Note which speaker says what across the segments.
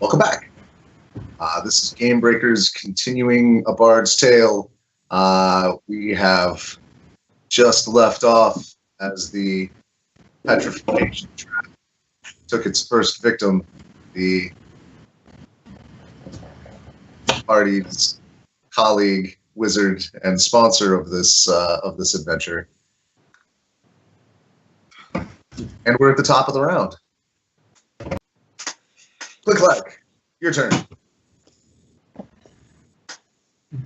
Speaker 1: Welcome back. This is GameBreakers continuing A Bard's Tale. We have just left off as the petrification trap took its first victim, the party's colleague, wizard, and sponsor of this adventure. And we're at the top of the round. CliqClaq, your turn.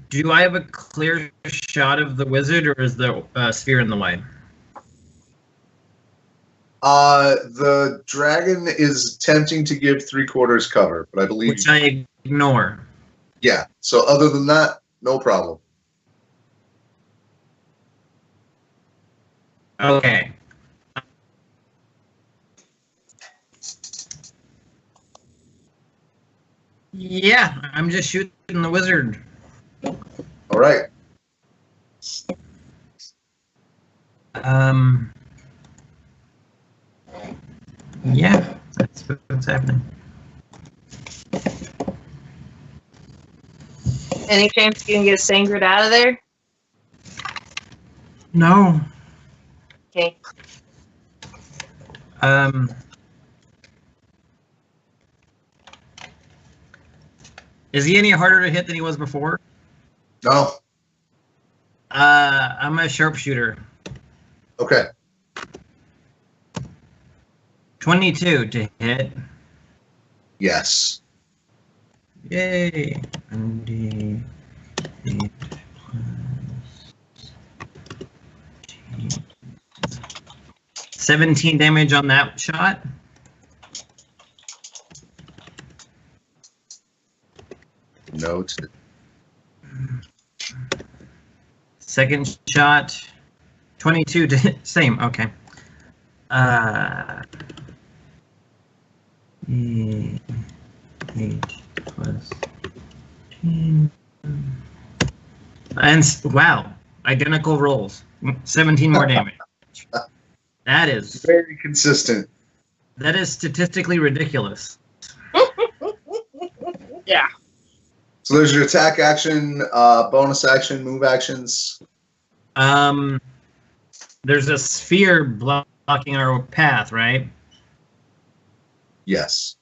Speaker 2: Do I have a clear shot of the wizard, or is the sphere in the way?
Speaker 1: The dragon is attempting to give 3/4 cover, but I believe...
Speaker 2: Which I ignore.
Speaker 1: Yeah, so other than that, no problem.
Speaker 2: Okay. Yeah, I'm just shooting the wizard.
Speaker 1: All right.
Speaker 2: Yeah, that's what's happening.
Speaker 3: Any chance you can get Sangrid out of there?
Speaker 2: No.
Speaker 3: Okay.
Speaker 2: Is he any harder to hit than he was before?
Speaker 1: No.
Speaker 2: I'm a sharpshooter.
Speaker 1: Okay.
Speaker 2: 22 to hit.
Speaker 1: Yes.
Speaker 2: Yay. 1d8 plus 17 damage on that shot.
Speaker 1: Noted.
Speaker 2: Second shot, 22 to same. Okay. 8 plus 10. And wow, identical rolls. 17 more damage. That is
Speaker 1: very consistent.
Speaker 2: That is statistically ridiculous.
Speaker 3: Yeah.
Speaker 1: So there's your attack action, bonus action, move actions.
Speaker 2: There's a sphere blocking our path, right?
Speaker 1: Yes.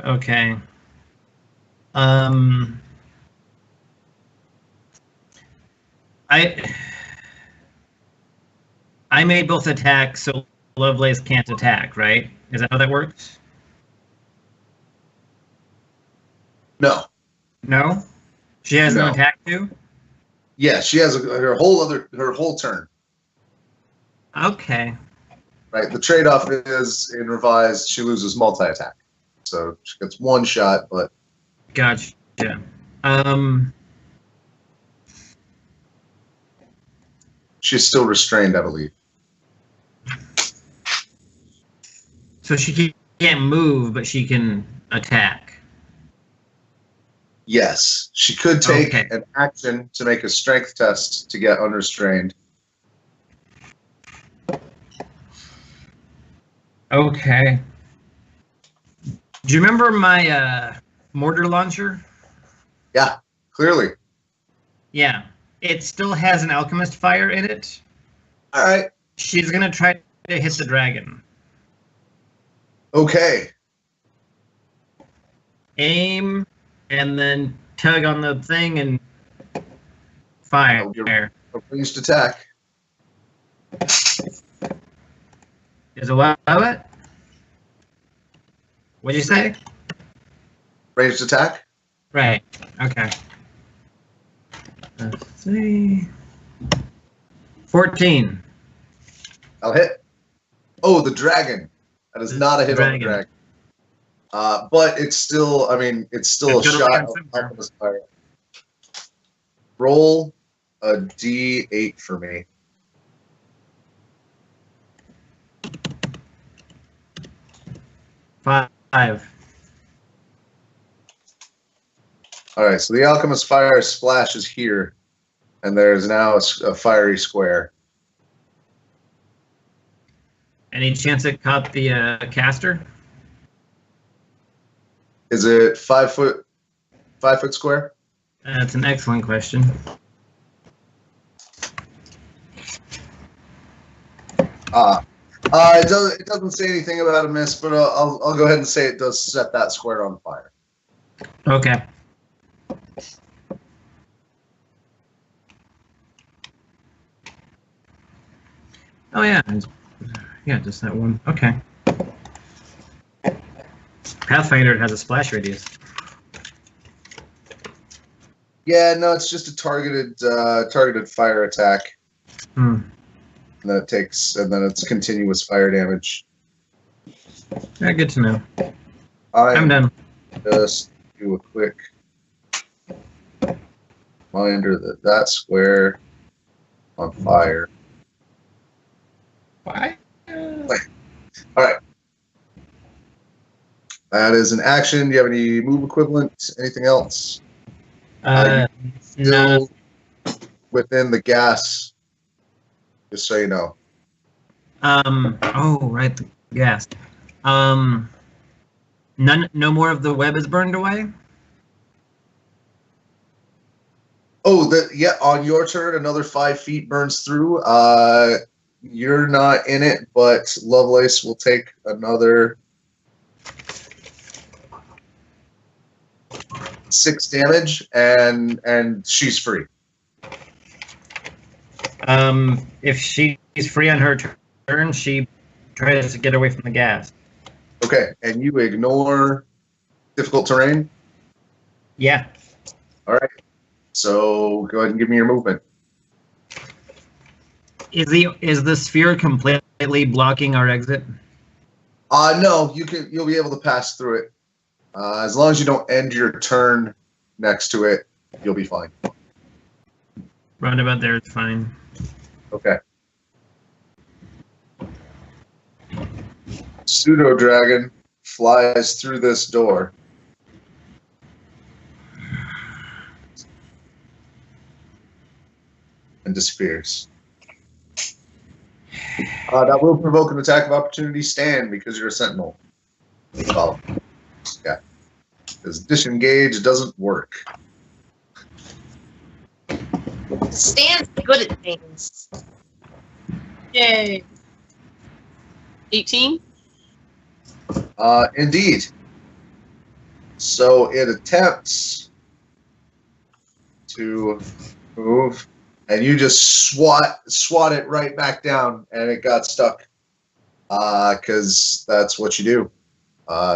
Speaker 2: Okay. I made both attack, so Lovelace can't attack, right? Is that how that works?
Speaker 1: No.
Speaker 2: No? She has no attack too?
Speaker 1: Yeah, she has her whole turn.
Speaker 2: Okay.
Speaker 1: Right. The trade-off is in revised she loses multi-attack. So she gets one shot, but
Speaker 2: gotcha.
Speaker 1: She's still restrained, I believe.
Speaker 2: So she can't move, but she can attack.
Speaker 1: Yes. She could take an action to make a strength test to get unrestrained.
Speaker 2: Okay. Do you remember my mortar launcher?
Speaker 1: Yeah, clearly.
Speaker 2: Yeah. It still has an alchemist fire in it.
Speaker 1: All right.
Speaker 2: She's going to try to hit the dragon.
Speaker 1: Okay.
Speaker 2: Aim, and then tug on the thing and fire.
Speaker 1: A ranged attack.
Speaker 2: Is it what? What'd you say?
Speaker 1: Ranged attack?
Speaker 2: Right. Okay. Let's see. 14.
Speaker 1: I'll hit. Oh, the dragon. That is not a hit on the dragon. But it's still, I mean, it's still a shot of alchemist fire. Roll a d8 for me.
Speaker 2: Five.
Speaker 1: All right, so the alchemist fire splashes here, and there's now a fiery square.
Speaker 2: Any chance it caught the caster?
Speaker 1: Is it 5 foot? 5 foot square?
Speaker 2: That's an excellent question.
Speaker 1: It doesn't say anything about a miss, but I'll go ahead and say it does set that square on fire.
Speaker 2: Okay. Oh yeah, yeah, just that one. Okay. Pathfinder has a splash radius.
Speaker 1: Yeah, no, it's just a targeted fire attack.
Speaker 2: Hmm.
Speaker 1: And then it's continuous fire damage.
Speaker 2: Yeah, good to know.
Speaker 1: I'm
Speaker 2: done.
Speaker 1: Just do a quick reminder that square on fire.
Speaker 2: Why?
Speaker 1: All right. That is an action. Do you have any move equivalent? Anything else?
Speaker 2: No.
Speaker 1: Still within the gas. Just so you know.
Speaker 2: Oh, right, the gas. No more of the web is burned away?
Speaker 1: Oh, on your turn, another 5 feet burns through. You're not in it, but Lovelace will take another 6 damage, and she's free.
Speaker 2: If she's free on her turn, she tries to get away from the gas.
Speaker 1: Okay, and you ignore difficult terrain?
Speaker 2: Yeah.
Speaker 1: All right. So go ahead and give me your movement.
Speaker 2: Is the sphere completely blocking our exit?
Speaker 1: No, you'll be able to pass through it. As long as you don't end your turn next to it, you'll be fine.
Speaker 2: Roundabout there is fine.
Speaker 1: Okay. Pseudo dragon flies through this door. And disappears. That will provoke an attack of opportunity stand because you're a sentinel. Well, yeah. Because disengage doesn't work.
Speaker 3: Stan's good at things.
Speaker 4: Yay. 18?
Speaker 1: Indeed. So it attempts to move, and you just swat it right back down, and it got stuck. Because that's what you do.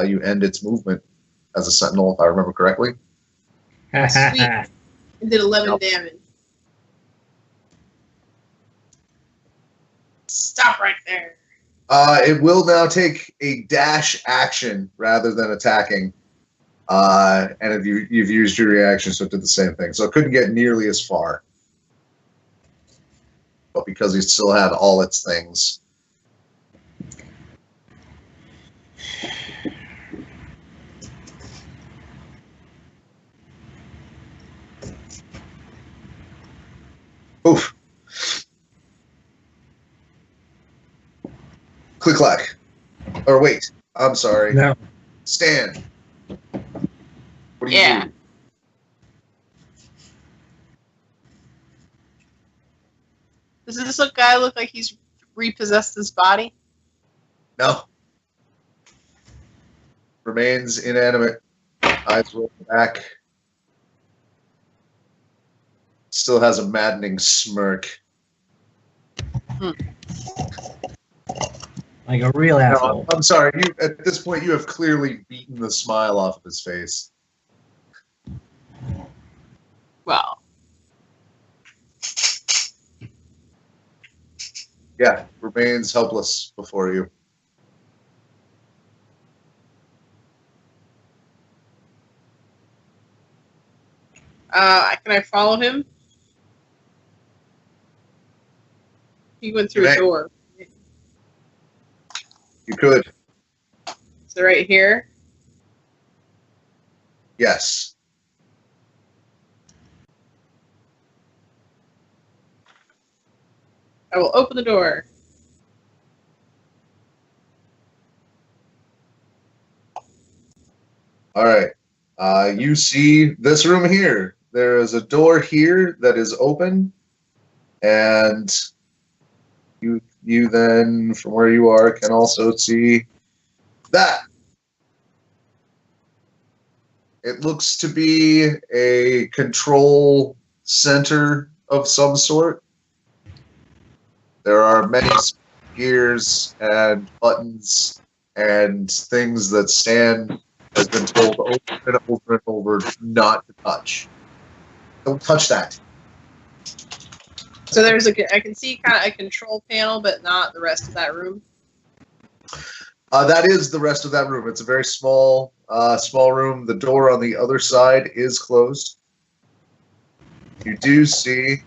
Speaker 1: You end its movement as a sentinel, if I remember correctly.
Speaker 4: Sweet. It did 11 damage. Stop right there.
Speaker 1: It will now take a dash action rather than attacking. And if you've used your reaction, so it did the same thing. So it couldn't get nearly as far. But because he still had all its things. Oof. CliqClaq. Or wait, I'm sorry.
Speaker 2: No.
Speaker 1: Stan. What do you
Speaker 4: Yeah.
Speaker 1: do?
Speaker 4: Does this guy look like he's repossessed his body?
Speaker 1: No. Remains inanimate. Eyes rolled back. Still has a maddening smirk.
Speaker 2: Like a real asshole.
Speaker 1: No, I'm sorry. At this point, you have clearly beaten the smile off of his face.
Speaker 4: Well,
Speaker 1: Yeah, remains helpless before you.
Speaker 4: can I follow him? He went through a
Speaker 1: Okay.
Speaker 4: door.
Speaker 1: You could.
Speaker 4: So right here.
Speaker 1: Yes.
Speaker 4: I will open the door.
Speaker 1: All right. You see this room here. There is a door here that is open, and you then, from where you are, can also see that. It looks to be a control center of some sort. There are many gears and buttons and things that Stan has been told over and over and over not to touch. Don't touch that.
Speaker 4: So there's I can see kind of a control panel, but not the rest of that room.
Speaker 1: That is the rest of that room. It's a very small room. The door on the other side is closed. You do see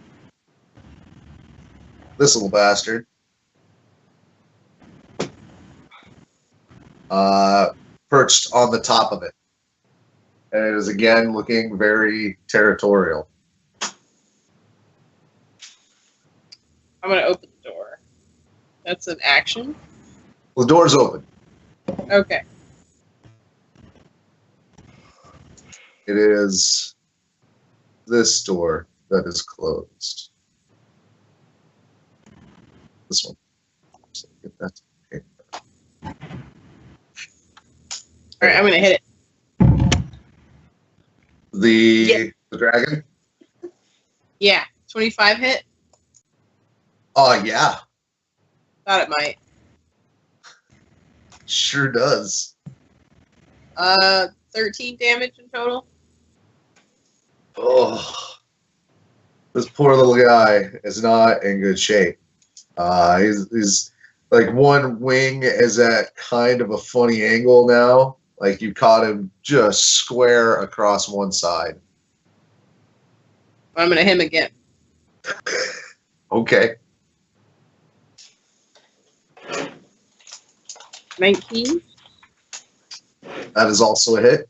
Speaker 1: this little bastard perched on the top of it. And it is again looking very territorial.
Speaker 4: I'm going to open the door. That's an action.
Speaker 1: The door's open.
Speaker 4: Okay.
Speaker 1: It is this door that is closed. This one. So get that. Okay.
Speaker 4: All right, I'm going to hit it.
Speaker 1: The dragon?
Speaker 4: Yeah. 25 hit?
Speaker 1: Oh, yeah.
Speaker 4: Thought it might.
Speaker 1: Sure does.
Speaker 4: 13 damage in total.
Speaker 1: Oh. This poor little guy is not in good shape. He's like one wing is at kind of a funny angle now. Like you caught him just square across one side.
Speaker 4: I'm going to hit him again.
Speaker 1: Okay.
Speaker 4: 19.
Speaker 1: That is also a hit.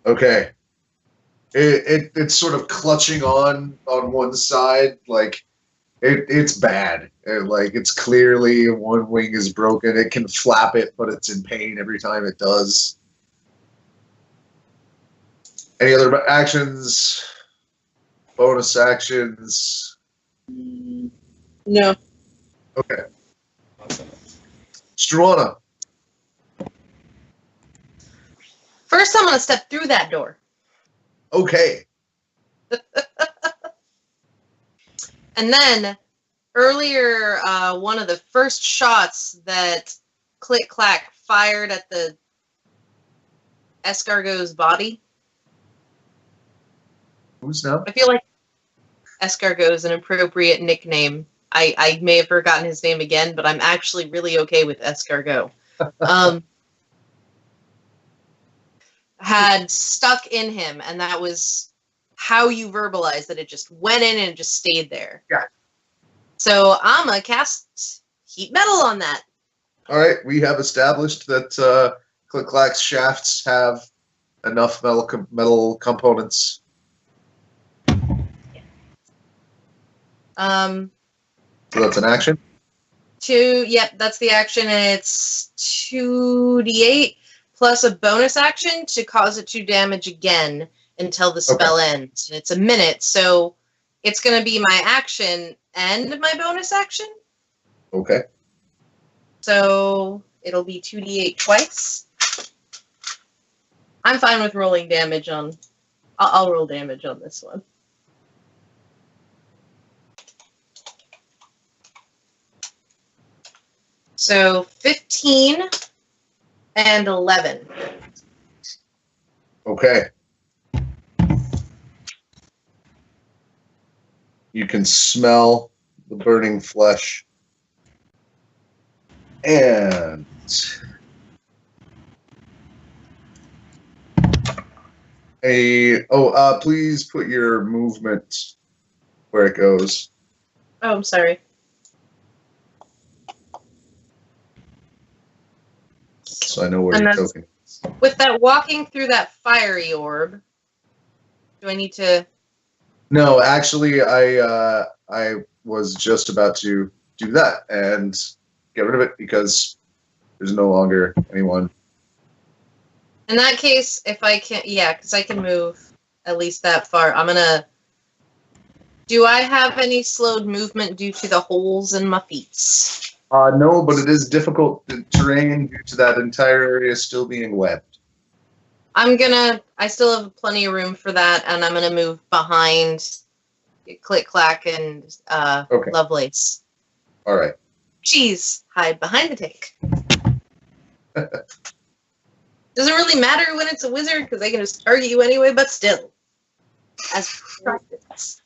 Speaker 1: Okay. It's sort of clutching on one side, like it's bad. Like it's clearly one wing is broken. It can flap it, but it's in pain every time it does. Any other actions? Bonus actions?
Speaker 4: No.
Speaker 1: Okay. Struana.
Speaker 3: First, I'm going to step through that door.
Speaker 1: Okay.
Speaker 3: And then, earlier, one of the first shots that CliqClaq fired at the escargot's body.
Speaker 1: Who's now?
Speaker 3: I feel like escargot is an appropriate nickname. I may have forgotten his name again, but I'm actually really okay with escargot. Had stuck in him, and that was how you verbalize that. It just went in and just stayed there.
Speaker 1: Yeah.
Speaker 3: So I'm gonna cast heat metal on that.
Speaker 1: All right, we have established that CliqClaq's shafts have enough metal components.
Speaker 3: So
Speaker 1: that's an action?
Speaker 3: Yep, that's the action, and it's 2d8 plus a bonus action to cause it to damage again until the spell ends. It's a minute, so it's going to be my action and my bonus action.
Speaker 1: Okay.
Speaker 3: So it'll be 2d8 twice. I'm fine with rolling damage on... I'll roll damage on this one. So 15 and 11.
Speaker 1: Okay. You can smell the burning flesh. And please put your movement where it goes.
Speaker 3: Oh, I'm sorry.
Speaker 1: So I know where your token is.
Speaker 3: With that walking through that fiery orb, do I need to?
Speaker 1: No, actually, I was just about to do that and get rid of it because there's no longer anyone.
Speaker 3: In that case, if I can, yeah, because I can move at least that far. I'm gonna. Do I have any slowed movement due to the holes in my feet?
Speaker 1: No, but it is difficult terrain due to that entire area still being webbed.
Speaker 3: I still have plenty of room for that, and I'm gonna move behind CliqClaq and
Speaker 1: Okay.
Speaker 3: Lovelace.
Speaker 1: All right.
Speaker 3: Jeez, hide behind the tank. Doesn't really matter when it's a wizard, because they can just target you anyway, but still. As practice.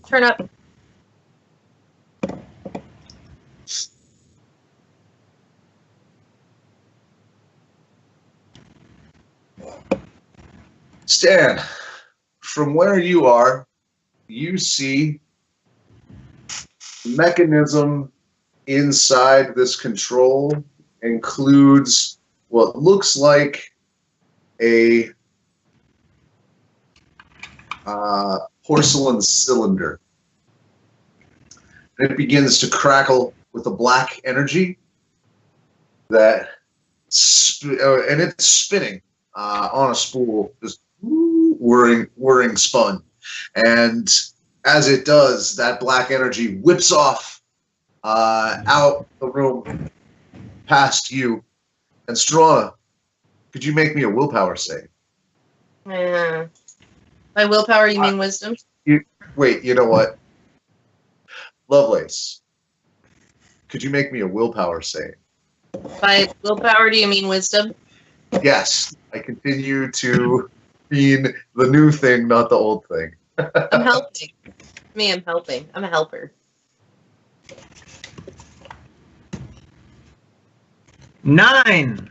Speaker 3: Turn up.
Speaker 1: Stan, from where you are, you see the mechanism inside this control includes what looks like a porcelain cylinder. It begins to crackle with a black energy that, and it's spinning on a spool, just whirring spun. And as it does, that black energy whips off out the room past you. And Struana, could you make me a willpower save?
Speaker 3: Yeah. By willpower, you mean wisdom?
Speaker 1: Wait, you know what? Lovelace, could you make me a willpower save?
Speaker 3: By willpower, do you mean wisdom?
Speaker 1: Yes, I continue to mean the new thing, not the old thing.
Speaker 3: I'm helping. I'm helping. I'm a helper.
Speaker 2: 9.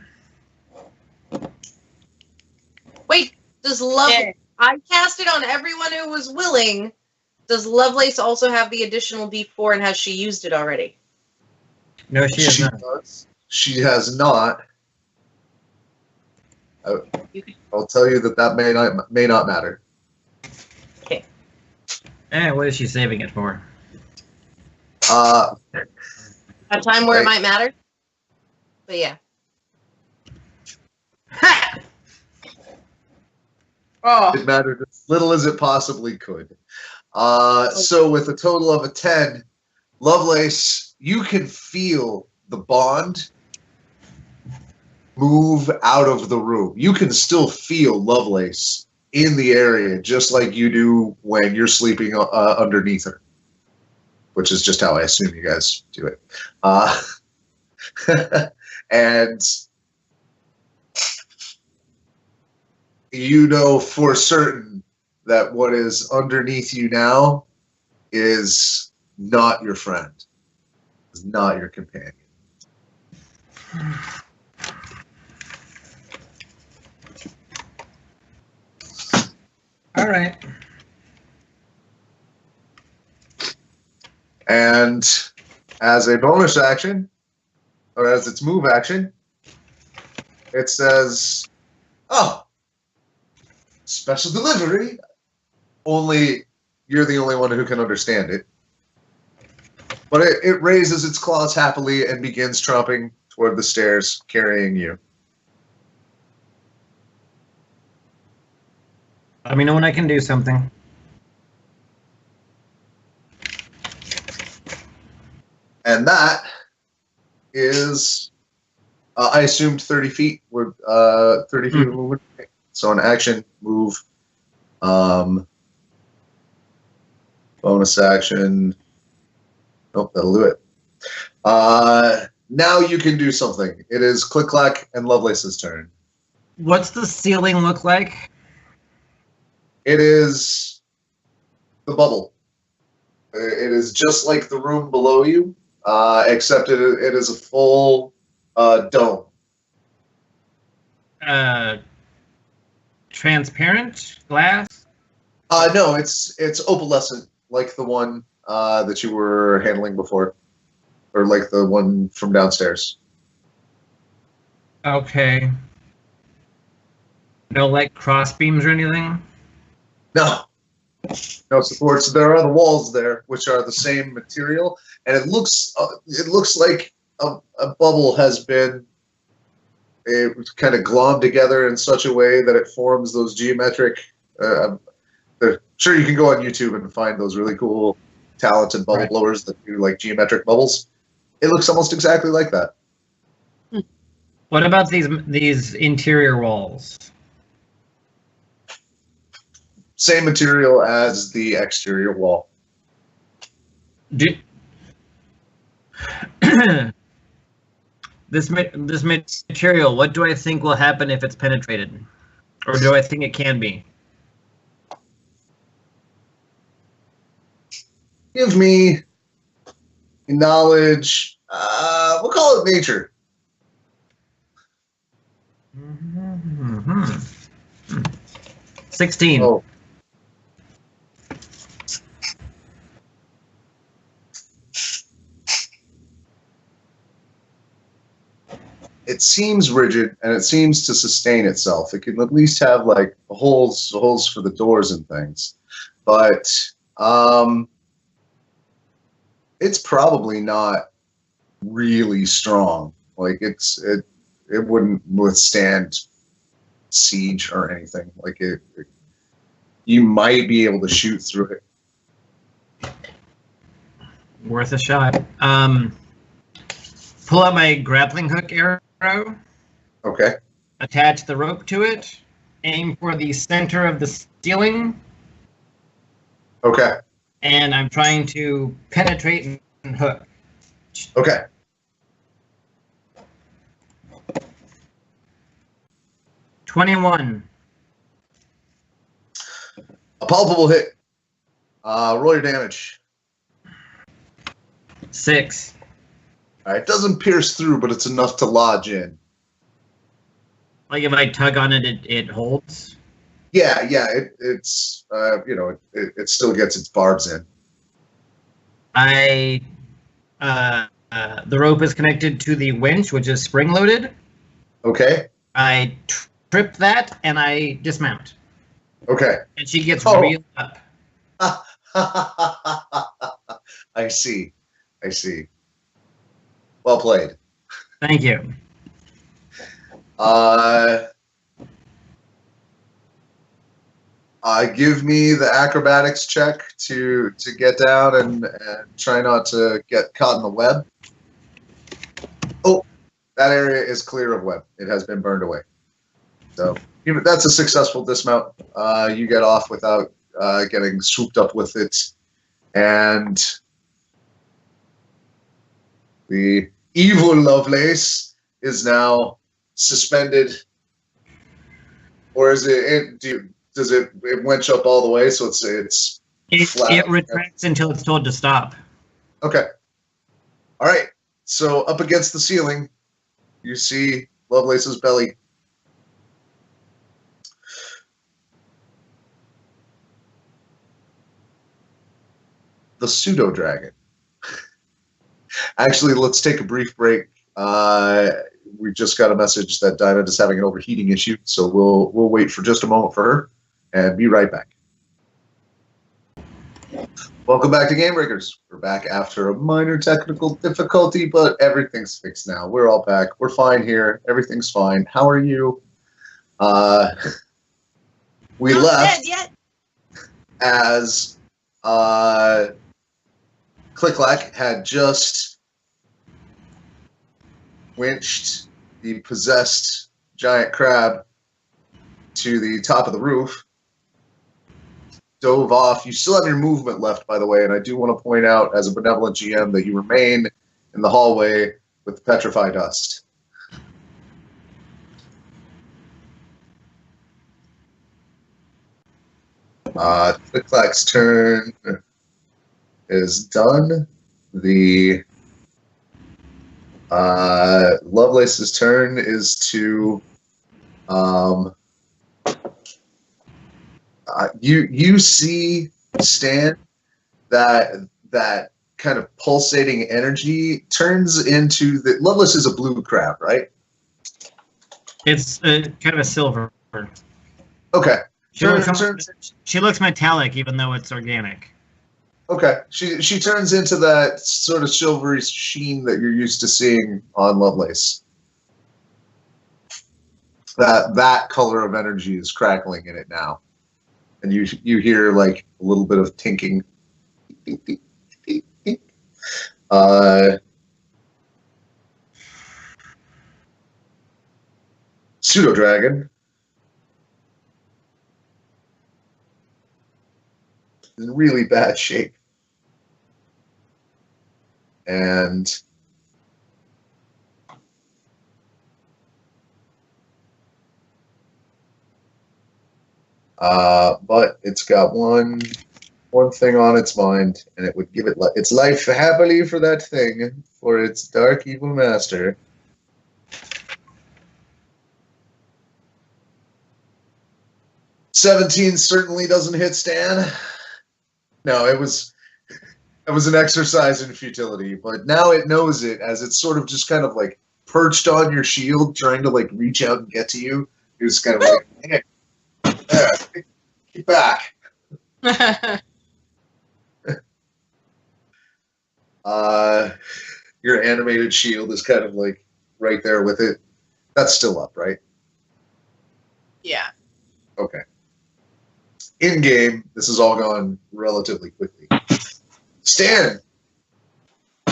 Speaker 3: Wait, does Love...
Speaker 4: Yeah.
Speaker 3: I cast it on everyone who was willing. Does Lovelace also have the additional D4, and has she used it already?
Speaker 2: No, she has not.
Speaker 1: does. She has not. I'll tell you that may not matter.
Speaker 3: Okay.
Speaker 2: What is she saving it for?
Speaker 3: A time where it
Speaker 1: Right.
Speaker 3: might matter? But yeah.
Speaker 2: Ha!
Speaker 4: Oh,
Speaker 1: It mattered as little as it possibly could. So with a total of a 10, Lovelace, you can feel the bond move out of the room. You can still feel Lovelace in the area, just like you do when you're sleeping underneath her, which is just how I assume you guys do it. And you know for certain that what is underneath you now is not your friend, is not your companion.
Speaker 2: All right.
Speaker 1: And as a bonus action, or as its move action, it says, oh, special delivery. Only you're the only one who can understand it. But it raises its claws happily and begins tromping toward the stairs, carrying you.
Speaker 2: Let me know when I can do something.
Speaker 1: And that is, I assumed 30 feet. We're 30 feet of movement. So an action, move, bonus action. Nope, that'll do it. Now you can do something. It is CliqClaq and Lovelace's turn.
Speaker 2: What's the ceiling look like?
Speaker 1: It is the bubble. It is just like the room below you, except it is a full dome.
Speaker 2: Transparent glass?
Speaker 1: No, it's opalescent, like the one that you were handling before. or like the one from downstairs.
Speaker 2: Okay. No, like cross beams or anything?
Speaker 1: No. No supports. There are the walls there, which are the same material, and it looks like a bubble has been kind of glommed together in such a way that it forms those geometric. Sure, you can go on YouTube and find those really cool, talented bubble blowers that do like geometric bubbles. It looks almost exactly like that.
Speaker 2: What about these interior walls?
Speaker 1: Same material as the exterior wall.
Speaker 2: This material, what do I think will happen if it's penetrated? Or do I think it can be?
Speaker 1: Give me knowledge. We'll call it nature.
Speaker 2: 16.
Speaker 1: Oh. It seems rigid, and it seems to sustain itself. It can at least have like holes for the doors and things, but it's probably not really strong. Like it wouldn't withstand siege or anything. Like you might be able to shoot through it.
Speaker 2: Worth a shot. Pull out my grappling hook arrow.
Speaker 1: Okay.
Speaker 2: Attach the rope to it. Aim for the center of the ceiling.
Speaker 1: Okay.
Speaker 2: And I'm trying to penetrate and hook.
Speaker 1: Okay.
Speaker 2: $21.
Speaker 1: A palpable hit. Roll your damage.
Speaker 2: 6.
Speaker 1: All right, it doesn't pierce through, but it's enough to lodge in.
Speaker 2: Like if I tug on it, it holds?
Speaker 1: Yeah, it's it still gets its barbs in.
Speaker 2: The rope is connected to the winch, which is spring-loaded.
Speaker 1: Okay.
Speaker 2: I trip that, and I dismount.
Speaker 1: Okay.
Speaker 2: And she gets reeled up.
Speaker 1: I see. Well played.
Speaker 2: Thank you.
Speaker 1: Give me the acrobatics check to get down and try not to get caught in the web. Oh, that area is clear of web. It has been burned away. So that's a successful dismount. You get off without getting swooped up with it, and the evil Lovelace is now suspended, or is does it winch up all the way so it's flat?
Speaker 2: It retracts until it's told to stop.
Speaker 1: Okay. All right. So up against the ceiling, you see Lovelace's belly. The pseudo dragon. Actually, let's take a brief break. We just got a message that Dinah is having an overheating issue, so we'll wait for just a moment for her and be right back. Welcome back to GameBreakers. We're back after a minor technical difficulty, but everything's fixed now. We're all back. We're fine here. Everything's fine. How are you? We
Speaker 3: Not
Speaker 1: left
Speaker 3: dead yet.
Speaker 1: as CliqClaq had just winched the possessed giant crab to the top of the roof, dove off. You still have your movement left, by the way, and I do want to point out as a benevolent GM that you remain in the hallway with the petrified dust. CliqClaq's turn is done. The Lovelace's turn is to you see, Stan, that kind of pulsating energy turns into the Loveless is a blue crab, right?
Speaker 2: It's kind of a silver.
Speaker 1: Okay.
Speaker 2: She looks metallic, even though it's organic.
Speaker 1: Okay. She turns into that sort of silvery sheen that you're used to seeing on Lovelace. That color of energy is crackling in it now, and you hear like a little bit of tinking. Pseudo dragon in really bad shape, and but it's got one thing on its mind, and it would give it its life happily for that thing, for its dark evil master. $17 certainly doesn't hit Stan. No, it was an exercise in futility, but now it knows it as it's sort of just kind of like perched on your shield, trying to like reach out and get to you. It's kind of like, hey, there, get back. Your animated shield is kind of like right there with it. That's still up, right?
Speaker 4: Yeah.
Speaker 1: Okay. In game, this has all gone relatively quickly. Stan,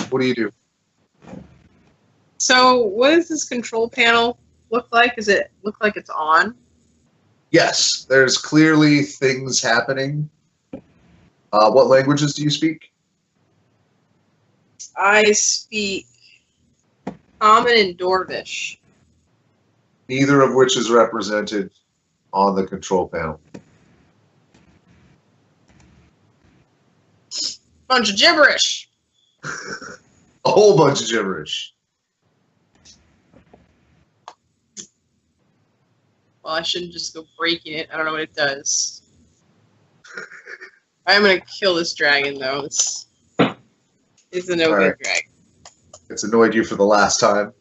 Speaker 1: what do you do?
Speaker 4: So, what does this control panel look like? Does it look like it's on?
Speaker 1: Yes, there's clearly things happening. What languages do you speak?
Speaker 4: I speak Common and Dwarvish.
Speaker 1: Neither of which is represented on the control panel.
Speaker 4: Bunch of gibberish.
Speaker 1: A whole bunch of gibberish.
Speaker 4: Well, I shouldn't just go breaking it. I don't know what it does. I'm gonna kill this dragon, though. It's a no-good dragon.
Speaker 1: It's annoyed you for the last time.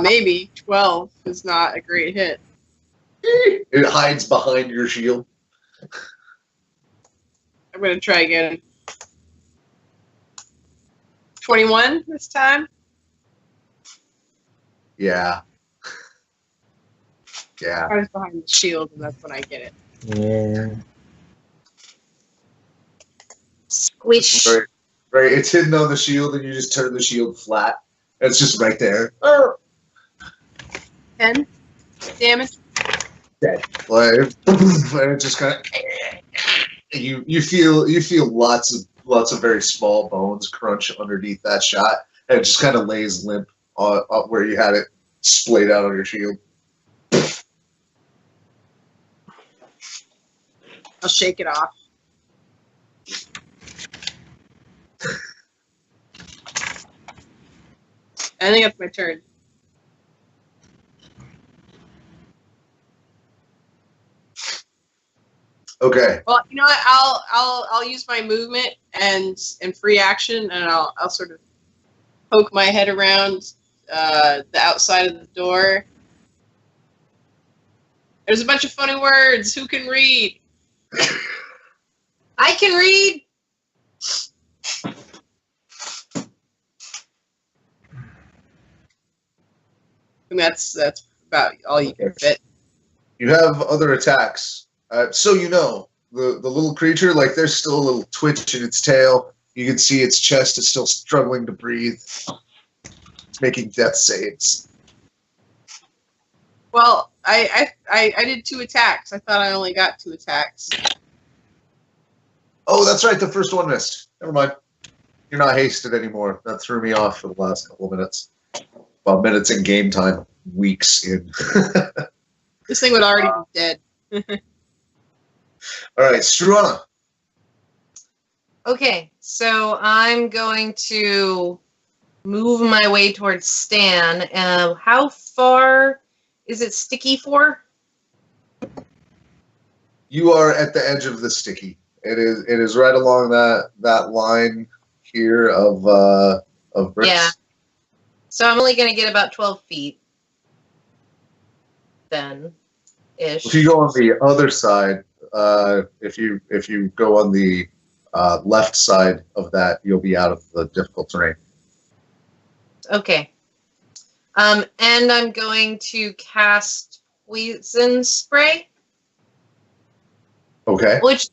Speaker 4: Maybe 12 is not a great hit.
Speaker 1: It hides behind your shield.
Speaker 4: I'm gonna try again. 21 this time.
Speaker 1: Yeah. Yeah.
Speaker 4: I was behind the shield, and that's when I get it.
Speaker 2: Yeah.
Speaker 3: Squish.
Speaker 1: Right. It's hidden on the shield, and you just turn the shield flat. And it's just right there.
Speaker 4: 10 damage.
Speaker 1: Dead. Like, and it just kind of. You feel lots of very small bones crunch underneath that shot, and it just kind of lays limp on where you had it splayed out on your shield.
Speaker 4: I'll shake it off. I think it's my turn.
Speaker 1: Okay.
Speaker 4: Well, you know what? I'll use my movement and free action, and I'll sort of poke my head around the outside of the door. There's a bunch of funny words. Who can read?
Speaker 3: I can read.
Speaker 4: And that's about all you can fit.
Speaker 1: You have other attacks. So you know, the little creature, like there's still a little twitch in its tail. You can see its chest is still struggling to breathe. It's making death saves.
Speaker 4: Well, I did 2 attacks. I thought I only got 2 attacks.
Speaker 1: Oh, that's right. The first one missed. Never mind. You're not hasted anymore. That threw me off for the last couple of minutes. Well, minutes in game time. Weeks in.
Speaker 4: This thing would already be dead.
Speaker 1: All right, Struana.
Speaker 3: Okay, so I'm going to move my way towards Stan. How far is it sticky for?
Speaker 1: You are at the edge of the sticky. It is right along that line here of bricks.
Speaker 3: Yeah. So I'm only going to get about 12 feet. Then, ish.
Speaker 1: If you go on the other side, if you go on the left side of that, you'll be out of the difficult terrain.
Speaker 3: Okay. And I'm going to cast Poison Spray.
Speaker 1: Okay.
Speaker 3: Which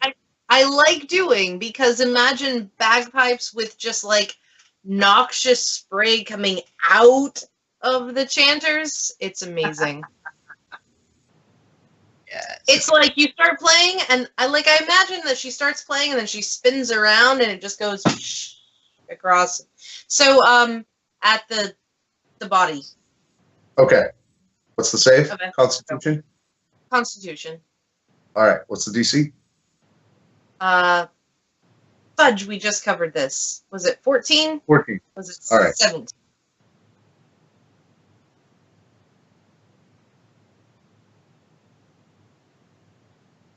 Speaker 3: I like doing, because imagine bagpipes with just like noxious spray coming out of the chanters. It's amazing.
Speaker 4: Yes.
Speaker 3: It's like you start playing, and I imagine that she starts playing and then she spins around and it just goes across. So at the body.
Speaker 1: Okay. What's the save?
Speaker 3: Okay.
Speaker 1: Constitution?
Speaker 3: Constitution.
Speaker 1: All right. What's the DC?
Speaker 3: Fudge, we just covered this. Was it 14?
Speaker 1: 14.
Speaker 3: Was it
Speaker 1: All right.
Speaker 3: 17?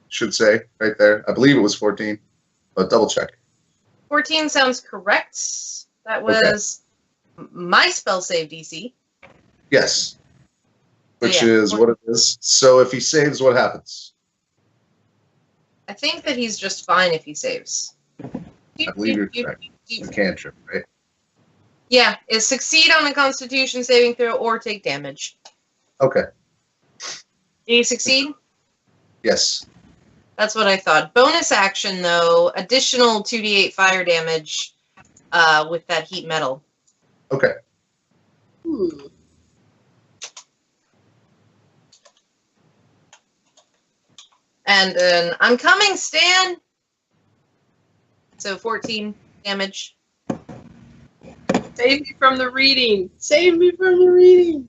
Speaker 1: Should say right there. I believe it was 14, but double check.
Speaker 3: 14 sounds correct. That was my spell save DC.
Speaker 1: Yes. Which
Speaker 3: yeah,
Speaker 1: is
Speaker 3: 14.
Speaker 1: what it is. So if he saves, what happens?
Speaker 3: I think that he's just fine if he saves.
Speaker 1: I believe you're correct. You cantrip, right?
Speaker 3: Yeah, is succeed on a Constitution saving throw or take damage.
Speaker 1: Okay.
Speaker 3: Did he succeed?
Speaker 1: Yes.
Speaker 3: That's what I thought. Bonus action, though, additional 2d8 fire damage with that heat metal.
Speaker 1: Okay.
Speaker 4: Ooh.
Speaker 3: And then I'm coming, Stan! So 14 damage.
Speaker 4: Save me from the reading. Save me from the reading.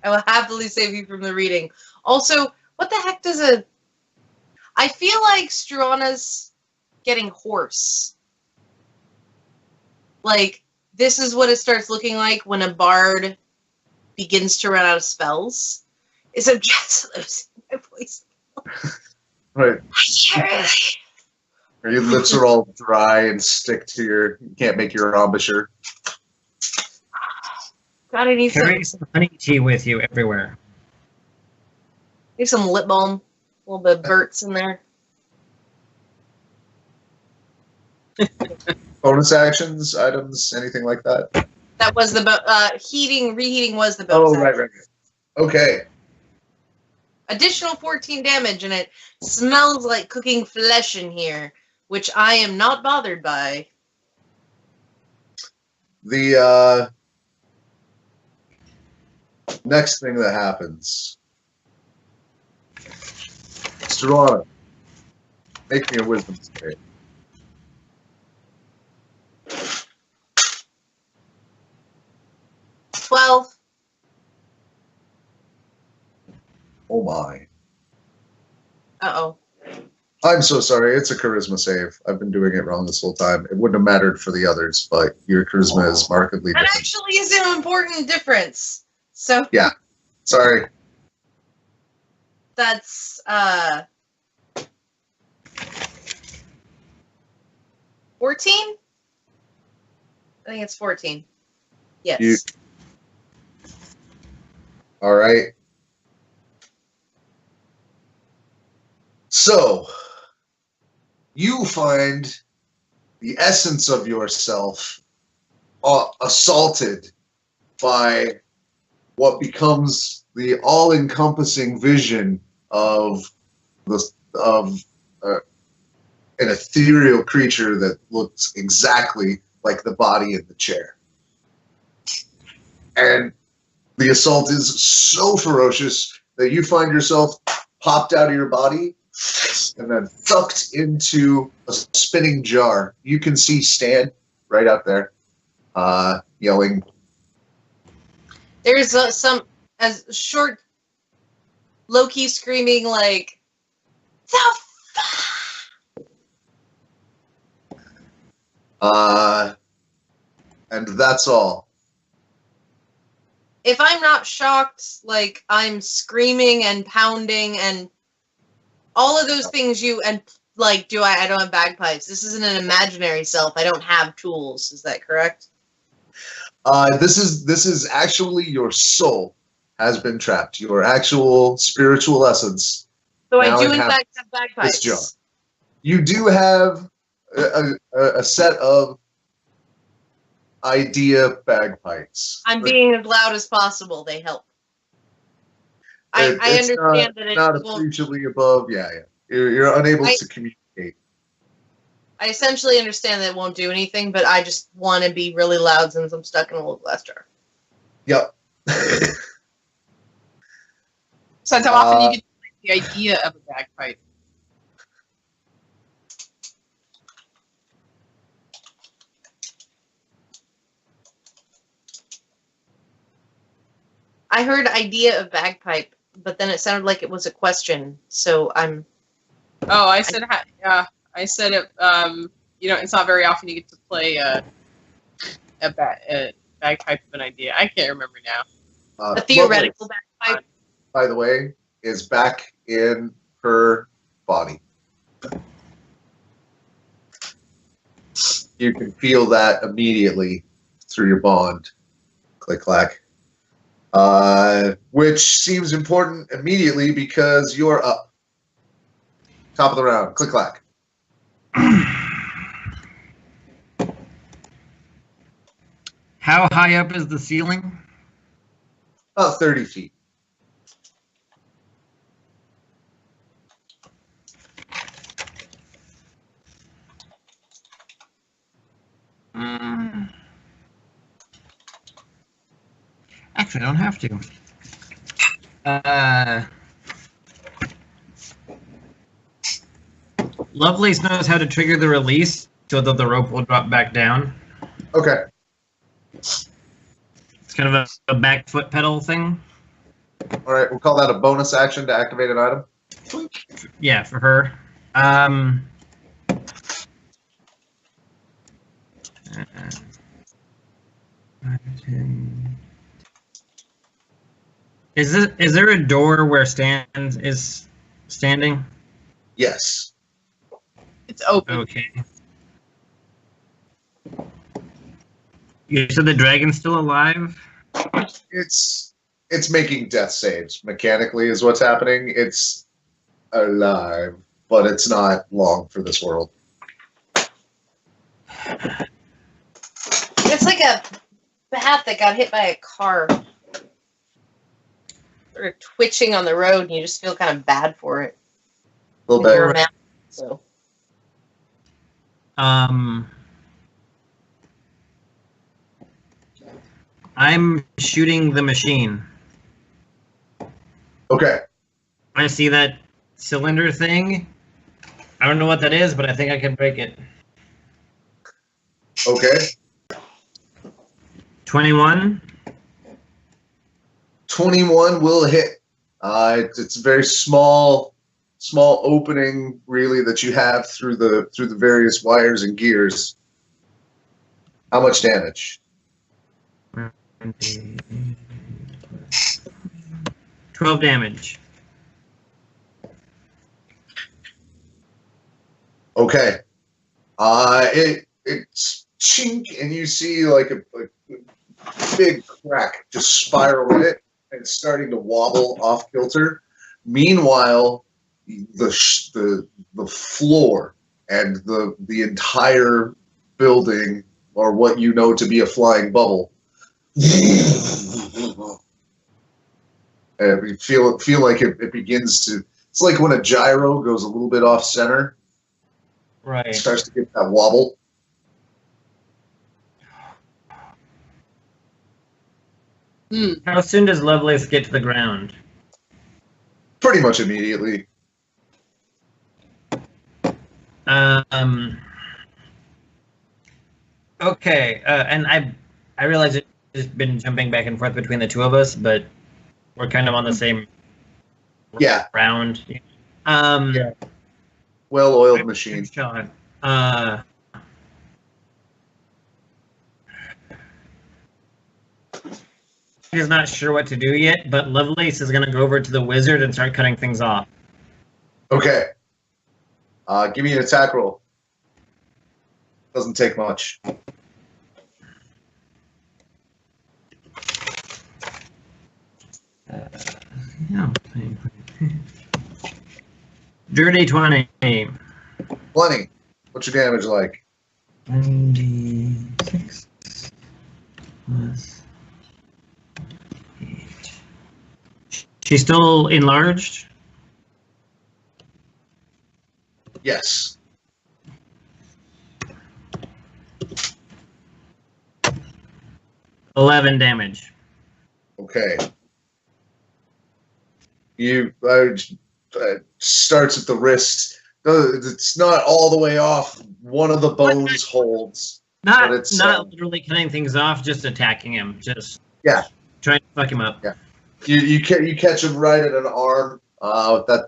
Speaker 3: I will happily save you from the reading. Also, what the heck does a... I feel like Struana's getting hoarse. Like, this is what it starts looking like when a bard begins to run out of spells. Is I'm just losing my voice.
Speaker 1: Right.
Speaker 3: I can't really...
Speaker 1: Or your lips are all dry and stick to you can't make your embouchure.
Speaker 3: God, I need
Speaker 2: Carry some honey tea with you everywhere.
Speaker 3: some lip balm. A little bit of Burt's in there.
Speaker 1: Bonus actions, items, anything like that?
Speaker 3: That was the reheating was the
Speaker 1: Oh,
Speaker 3: bonus action.
Speaker 1: right. Okay.
Speaker 3: Additional 14 damage, and it smells like cooking flesh in here, which I am not bothered by.
Speaker 1: The next thing that happens. Struana, make me a wisdom save.
Speaker 3: $12.
Speaker 1: Oh my.
Speaker 3: Uh-oh.
Speaker 1: I'm so sorry. It's a charisma save. I've been doing it wrong this whole time. It wouldn't have mattered for the others, but your charisma is markedly
Speaker 3: That
Speaker 1: different.
Speaker 3: actually is an important difference. So
Speaker 1: Yeah. Sorry.
Speaker 3: that's 14? I think it's 14. Yes.
Speaker 1: All right. So, you find the essence of yourself assaulted by what becomes the all-encompassing vision of an ethereal creature that looks exactly like the body in the chair. And the assault is so ferocious that you find yourself popped out of your body and then sucked into a spinning jar. You can see Stan right out there yelling.
Speaker 3: There's some as short low-key screaming like, the
Speaker 1: And that's all.
Speaker 3: If I'm not shocked, like I'm screaming and pounding and all of those things I don't have bagpipes. This isn't an imaginary self. I don't have tools. Is that correct?
Speaker 1: This is actually your soul has been trapped. Your actual spiritual essence.
Speaker 3: So
Speaker 1: Now
Speaker 3: I do
Speaker 1: it
Speaker 3: in
Speaker 1: has
Speaker 3: fact have bagpipes.
Speaker 1: this jar. You do have a set of idea bagpipes.
Speaker 3: I'm being as loud as possible. They help. I understand that it
Speaker 1: not
Speaker 3: won't.
Speaker 1: appreciably above. Yeah. You're unable to communicate.
Speaker 3: I essentially understand that it won't do anything, but I just want to be really loud since I'm stuck in a little glass jar.
Speaker 1: Yep.
Speaker 4: So that's how often you get the idea of a bagpipe.
Speaker 3: I heard idea of bagpipe, but then it sounded like it was a question. So I'm.
Speaker 4: Oh, I said it. It's not very often you get to play a bagpipe of an idea. I can't remember now.
Speaker 3: A theoretical bagpipe.
Speaker 1: By the way, is back in her body. You can feel that immediately through your bond. CliqClaq. Which seems important immediately because you're up. Top of the round. CliqClaq.
Speaker 2: How high up is the ceiling?
Speaker 1: About 30 feet.
Speaker 2: Actually, I don't have to. Lovelace knows how to trigger the release so that the rope will drop back down.
Speaker 1: Okay.
Speaker 2: It's kind of a back foot pedal thing.
Speaker 1: All right, we'll call that a bonus action to activate an item.
Speaker 2: Yeah, for her. Is there a door where Stan is standing?
Speaker 1: Yes.
Speaker 4: It's open.
Speaker 2: Okay. You said the dragon's still alive?
Speaker 1: It's making death saves. Mechanically is what's happening. It's alive, but it's not long for this world.
Speaker 3: It's like a bat that got hit by a car. Sort of twitching on the road, and you just feel kind of bad for it.
Speaker 1: A little bit.
Speaker 3: You're a man, so.
Speaker 2: I'm shooting the machine.
Speaker 1: Okay.
Speaker 2: I see that cylinder thing. I don't know what that is, but I think I can break it.
Speaker 1: Okay.
Speaker 2: 21.
Speaker 1: 21 will hit. It's a very small opening, really, that you have through the various wires and gears. How much damage?
Speaker 2: 12 damage.
Speaker 1: Okay. It's chink, and you see like a big crack just spiral in it, and it's starting to wobble off kilter. Meanwhile, the floor and the entire building, or what you know to be a flying bubble, and you feel like it begins to. It's like when a gyro goes a little bit off center.
Speaker 2: Right.
Speaker 1: It starts to get that wobble.
Speaker 2: How soon does Lovelace get to the ground?
Speaker 1: Pretty much immediately.
Speaker 2: Okay, and I realize it's been jumping back and forth between the two of us, but we're kind of on the same round.
Speaker 1: Yeah. Well-oiled machine.
Speaker 2: He's not sure what to do yet, but Lovelace is going to go over to the wizard and start cutting things off.
Speaker 1: Okay. Give me an attack roll. Doesn't take much.
Speaker 2: Yeah. Dirty 20.
Speaker 1: 20. What's your damage like?
Speaker 2: 96 plus 8. She's still enlarged?
Speaker 1: Yes.
Speaker 2: $11 damage.
Speaker 1: Okay. Starts at the wrist. It's not all the way off. One of the bones holds.
Speaker 2: Not
Speaker 1: but it's,
Speaker 2: literally cutting things off, just attacking him. Just trying to fuck him up.
Speaker 1: Yeah. You catch him right at an arm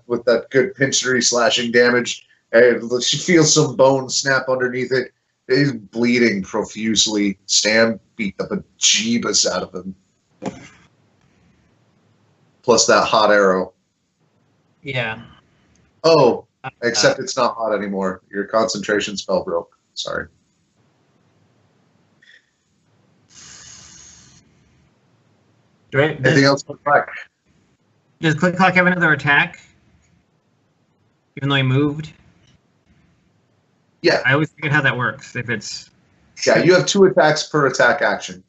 Speaker 1: with that good pinchery slashing damage. And she feels some bone snap underneath it. He's bleeding profusely. Stam beat the bejeebus out of him. Plus that hot arrow.
Speaker 2: Yeah.
Speaker 1: Oh, except it's not hot anymore. Your concentration spell broke. Sorry.
Speaker 2: Right.
Speaker 1: Anything else?
Speaker 2: Does CliqClaq have another attack? Even though he moved?
Speaker 1: Yeah.
Speaker 2: I always forget how that works. If it's...
Speaker 1: Yeah, you have 2 attacks per attack action.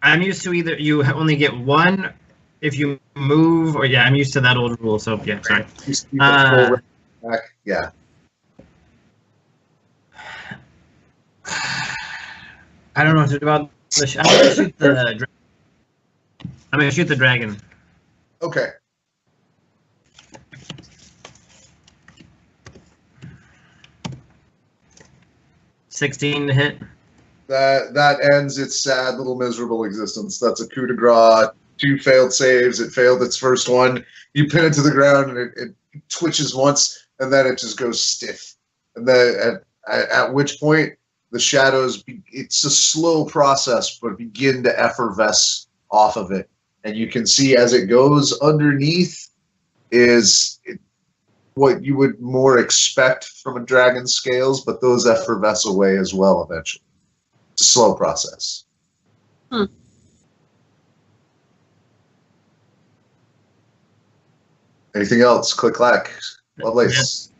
Speaker 2: I'm used to either you only get 1 if you move, or I'm used to that old rule. So yeah, sorry.
Speaker 1: Attack. Yeah.
Speaker 2: I don't know what to do about the. I'm gonna shoot the. I'm gonna shoot the dragon.
Speaker 1: Okay.
Speaker 2: $16 to hit.
Speaker 1: That ends its sad little miserable existence. That's a coup de grace. 2 failed saves. It failed its first one. You pin it to the ground, and it twitches once, and then it just goes stiff. And then at which point the shadows. It's a slow process, but begin to effervesce off of it, and you can see as it goes underneath what you would more expect from a dragon's scales, but those effervesce away as well eventually. It's a slow process. Anything else? CliqClaq. Lovelace.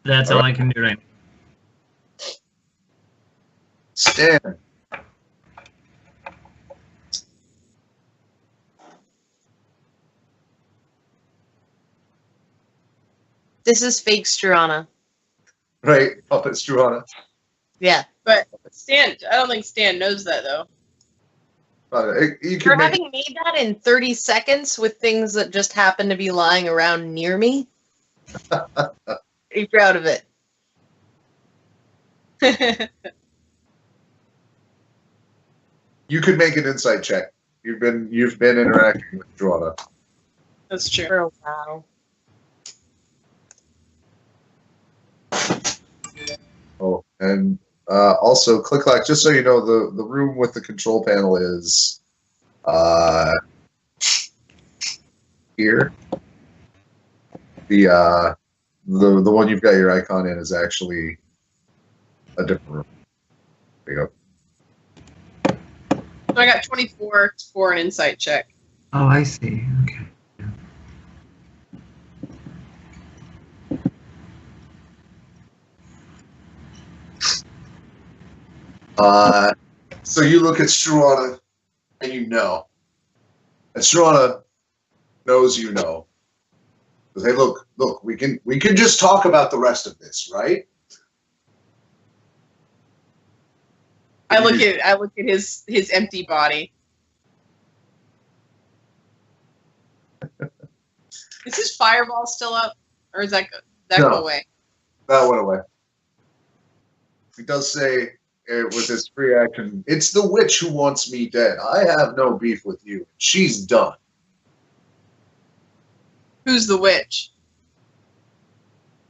Speaker 2: That's all I can do right now.
Speaker 1: Stan.
Speaker 3: This is fake Struana.
Speaker 1: Right, Puppet Struana.
Speaker 3: Yeah.
Speaker 4: But Stan, I don't think Stan knows that though.
Speaker 1: You
Speaker 3: For
Speaker 1: can make,
Speaker 3: having made that in 30 seconds with things that just happen to be lying around near me, pretty proud of it.
Speaker 1: you could make an insight check. You've been interacting with Struana.
Speaker 4: That's true.
Speaker 3: For a while.
Speaker 1: Oh, and also CliqClaq. Just so you know, the room with the control panel is here. The one you've got your icon in is actually a different room. There you go.
Speaker 4: So I got 24 for an insight check.
Speaker 2: Oh, I see. Okay.
Speaker 1: So you look at Struana, and you know. And Struana knows you know. Because, hey, look, we can just talk about the rest of this, right?
Speaker 4: I look at his empty body. Is his fireball still up, or is that
Speaker 1: No.
Speaker 4: go away?
Speaker 1: That went away. He does say with his free action, "It's the witch who wants me dead. I have no beef with you. She's done."
Speaker 4: Who's the witch?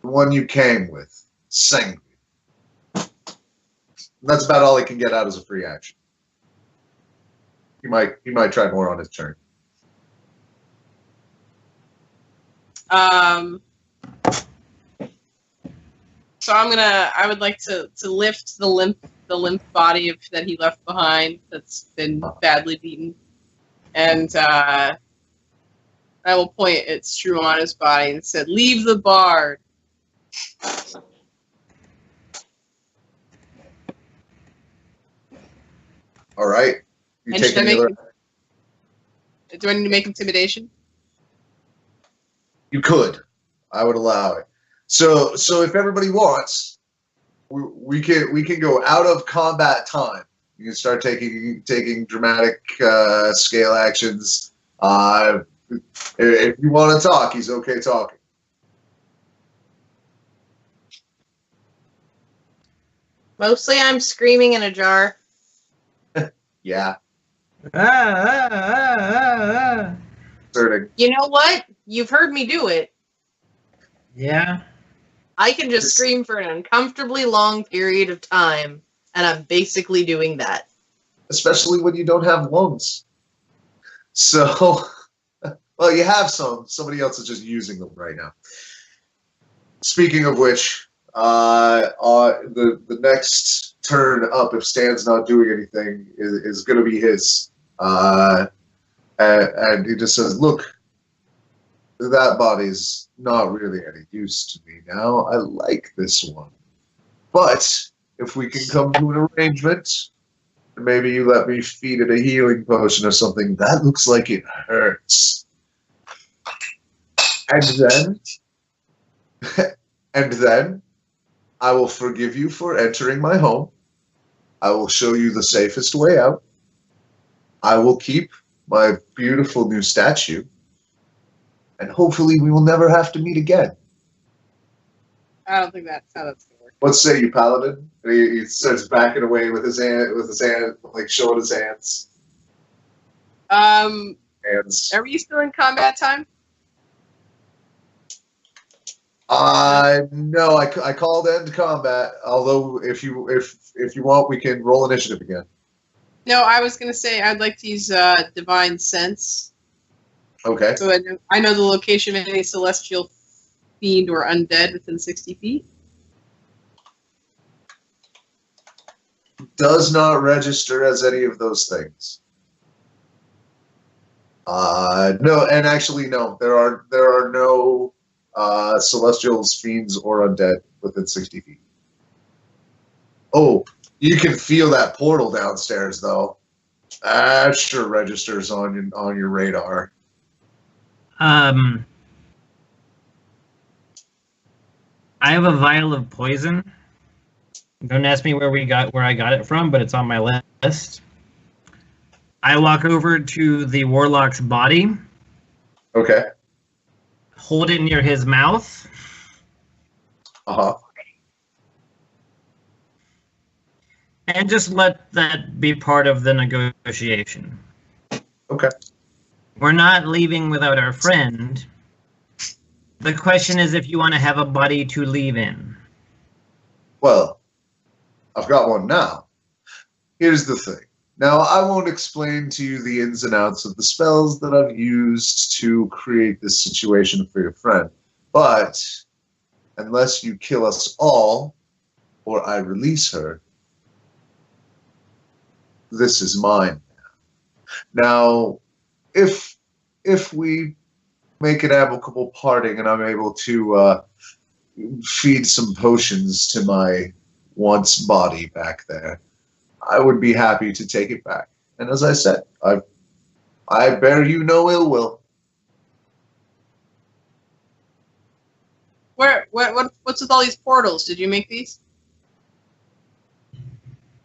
Speaker 1: The one you came with, Sanguine. That's about all he can get out as a free action. He might try more on his turn.
Speaker 4: So I would like to lift the limp body that he left behind that's been badly beaten, and I will point at Struana's body and said, "Leave the bard."
Speaker 1: All right. You
Speaker 4: And
Speaker 1: take
Speaker 4: do I
Speaker 1: any other-
Speaker 4: need to make intimidation?
Speaker 1: You could. I would allow it. So if everybody wants, we can go out of combat time. You can start taking dramatic scale actions. If you want to talk, he's okay talking.
Speaker 3: Mostly I'm screaming in a jar.
Speaker 1: Yeah.
Speaker 2: Ah.
Speaker 1: Asserting.
Speaker 3: You know what? You've heard me do it.
Speaker 2: Yeah.
Speaker 3: I can just scream for an uncomfortably long period of time, and I'm basically doing that.
Speaker 1: Especially when you don't have lungs. So, well, you have some. Somebody else is just using them right now. Speaking of which, the next turn up, if Stan's not doing anything, is going to be his. And he just says, "Look, that body's not really any use to me now. I like this one. But if we can come to an arrangement, maybe you let me feed it a healing potion or something, that looks like it hurts. And then I will forgive you for entering my home. I will show you the safest way out. I will keep my beautiful new statue. And hopefully we will never have to meet again."
Speaker 4: I don't think that's how that's gonna work.
Speaker 1: What say you, Paladin? And he starts backing away with his hand, like showing his hands. Hands.
Speaker 4: Are we still in combat time?
Speaker 1: No, I called end combat. Although if you want, we can roll initiative again.
Speaker 4: No, I was gonna say I'd like to use divine sense.
Speaker 1: Okay.
Speaker 4: So I know the location of any celestial fiend or undead within 60 feet.
Speaker 1: Does not register as any of those things. No, and actually no. There are no celestials, fiends, or undead within 60 feet. Oh, you can feel that portal downstairs, though. That sure registers on your radar.
Speaker 2: I have a vial of poison. Don't ask me where I got it from, but it's on my list. I walk over to the warlock's body.
Speaker 1: Okay.
Speaker 2: Hold it near his mouth.
Speaker 1: Uh-huh.
Speaker 2: And just let that be part of the negotiation.
Speaker 1: Okay.
Speaker 2: We're not leaving without our friend. The question is if you want to have a body to leave in.
Speaker 1: Well, I've got one now. Here's the thing. Now, I won't explain to you the ins and outs of the spells that I've used to create this situation for your friend. But unless you kill us all, or I release her, this is mine now. If we make an amicable parting and I'm able to feed some potions to my once body back there, I would be happy to take it back. And as I said, I bear you no ill will.
Speaker 4: What's with all these portals? Did you make these?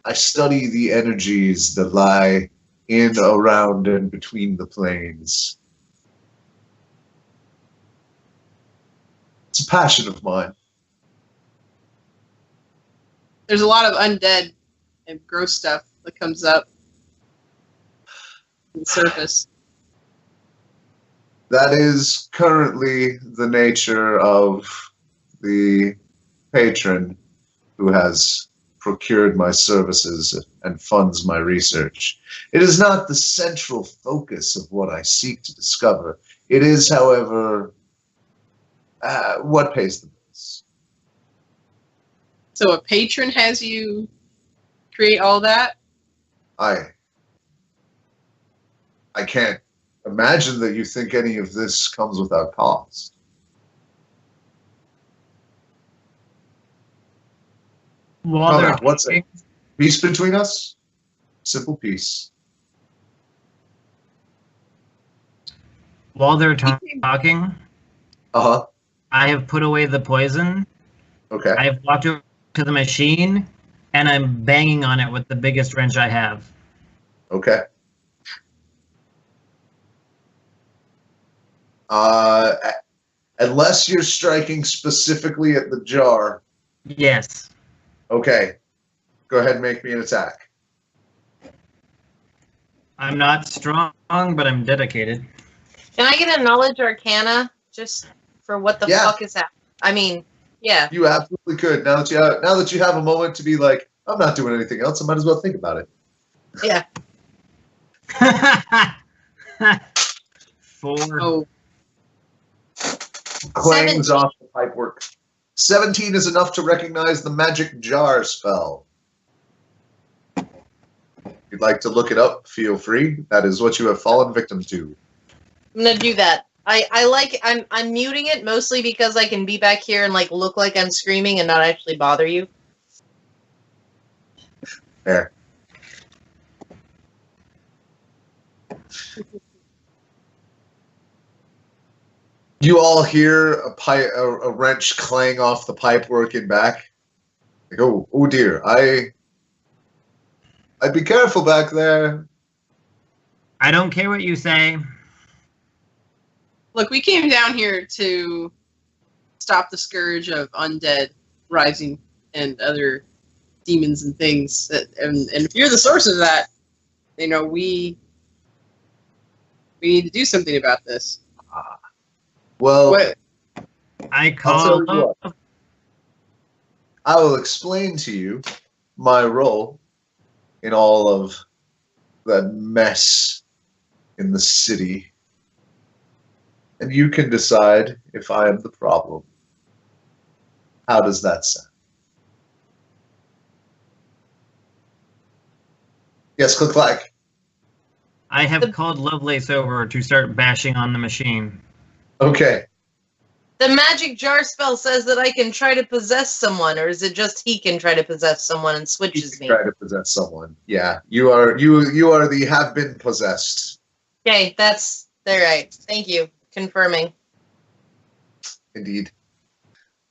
Speaker 1: I study the energies that lie in, around, and between the planes. It's a passion of mine.
Speaker 4: There's a lot of undead and gross stuff that comes up on the surface.
Speaker 1: That is currently the nature of the patron who has procured my services and funds my research. It is not the central focus of what I seek to discover. It is, however, What pays the bills?
Speaker 4: So a patron has you create all that?
Speaker 1: I can't imagine that you think any of this comes without cost.
Speaker 2: While
Speaker 1: Oh,
Speaker 2: they're
Speaker 1: no, what's
Speaker 2: talking,
Speaker 1: it? Peace between us? Simple peace.
Speaker 2: while they're talking,
Speaker 1: Uh-huh.
Speaker 2: I have put away the poison.
Speaker 1: Okay.
Speaker 2: I have walked over to the machine, and I'm banging on it with the biggest wrench I have.
Speaker 1: Okay. Unless you're striking specifically at the jar.
Speaker 2: Yes.
Speaker 1: Okay. Go ahead and make me an attack.
Speaker 2: I'm not strong, but I'm dedicated.
Speaker 3: Can I get a knowledge arcana just for what the fuck is happening? I mean, yeah.
Speaker 1: You absolutely could. Now that you have a moment to be like, I'm not doing anything else, I might as well think about it.
Speaker 3: Yeah.
Speaker 2: 4.
Speaker 4: Oh,
Speaker 1: Clangs off the pipework. 17 is enough to recognize the magic jar spell. If you'd like to look it up, feel free. That is what you have fallen victim to.
Speaker 3: I'm gonna do that. I'm muting it mostly because I can be back here and like look like I'm screaming and not actually bother you.
Speaker 1: There. You all hear a wrench clang off the pipework in back. Like, oh dear, I'd be careful back there.
Speaker 2: I don't care what you say.
Speaker 4: look, we came down here to stop the scourge of undead rising and other demons and things. And if you're the source of that, you know, we need to do something about this.
Speaker 1: Well,
Speaker 4: What?
Speaker 2: I
Speaker 1: I'll tell
Speaker 2: call.
Speaker 1: you what. I will explain to you my role in all of that mess in the city. And you can decide if I am the problem. How does that sound? Yes, CliqClaq.
Speaker 2: I have called Lovelace over to start bashing on the machine.
Speaker 1: Okay.
Speaker 3: The magic jar spell says that I can try to possess someone, or is it just he can try to possess someone and switches me?
Speaker 1: Try to possess someone. Yeah, you are the have been possessed.
Speaker 3: Okay, that's right. Thank you. Confirming.
Speaker 1: Indeed.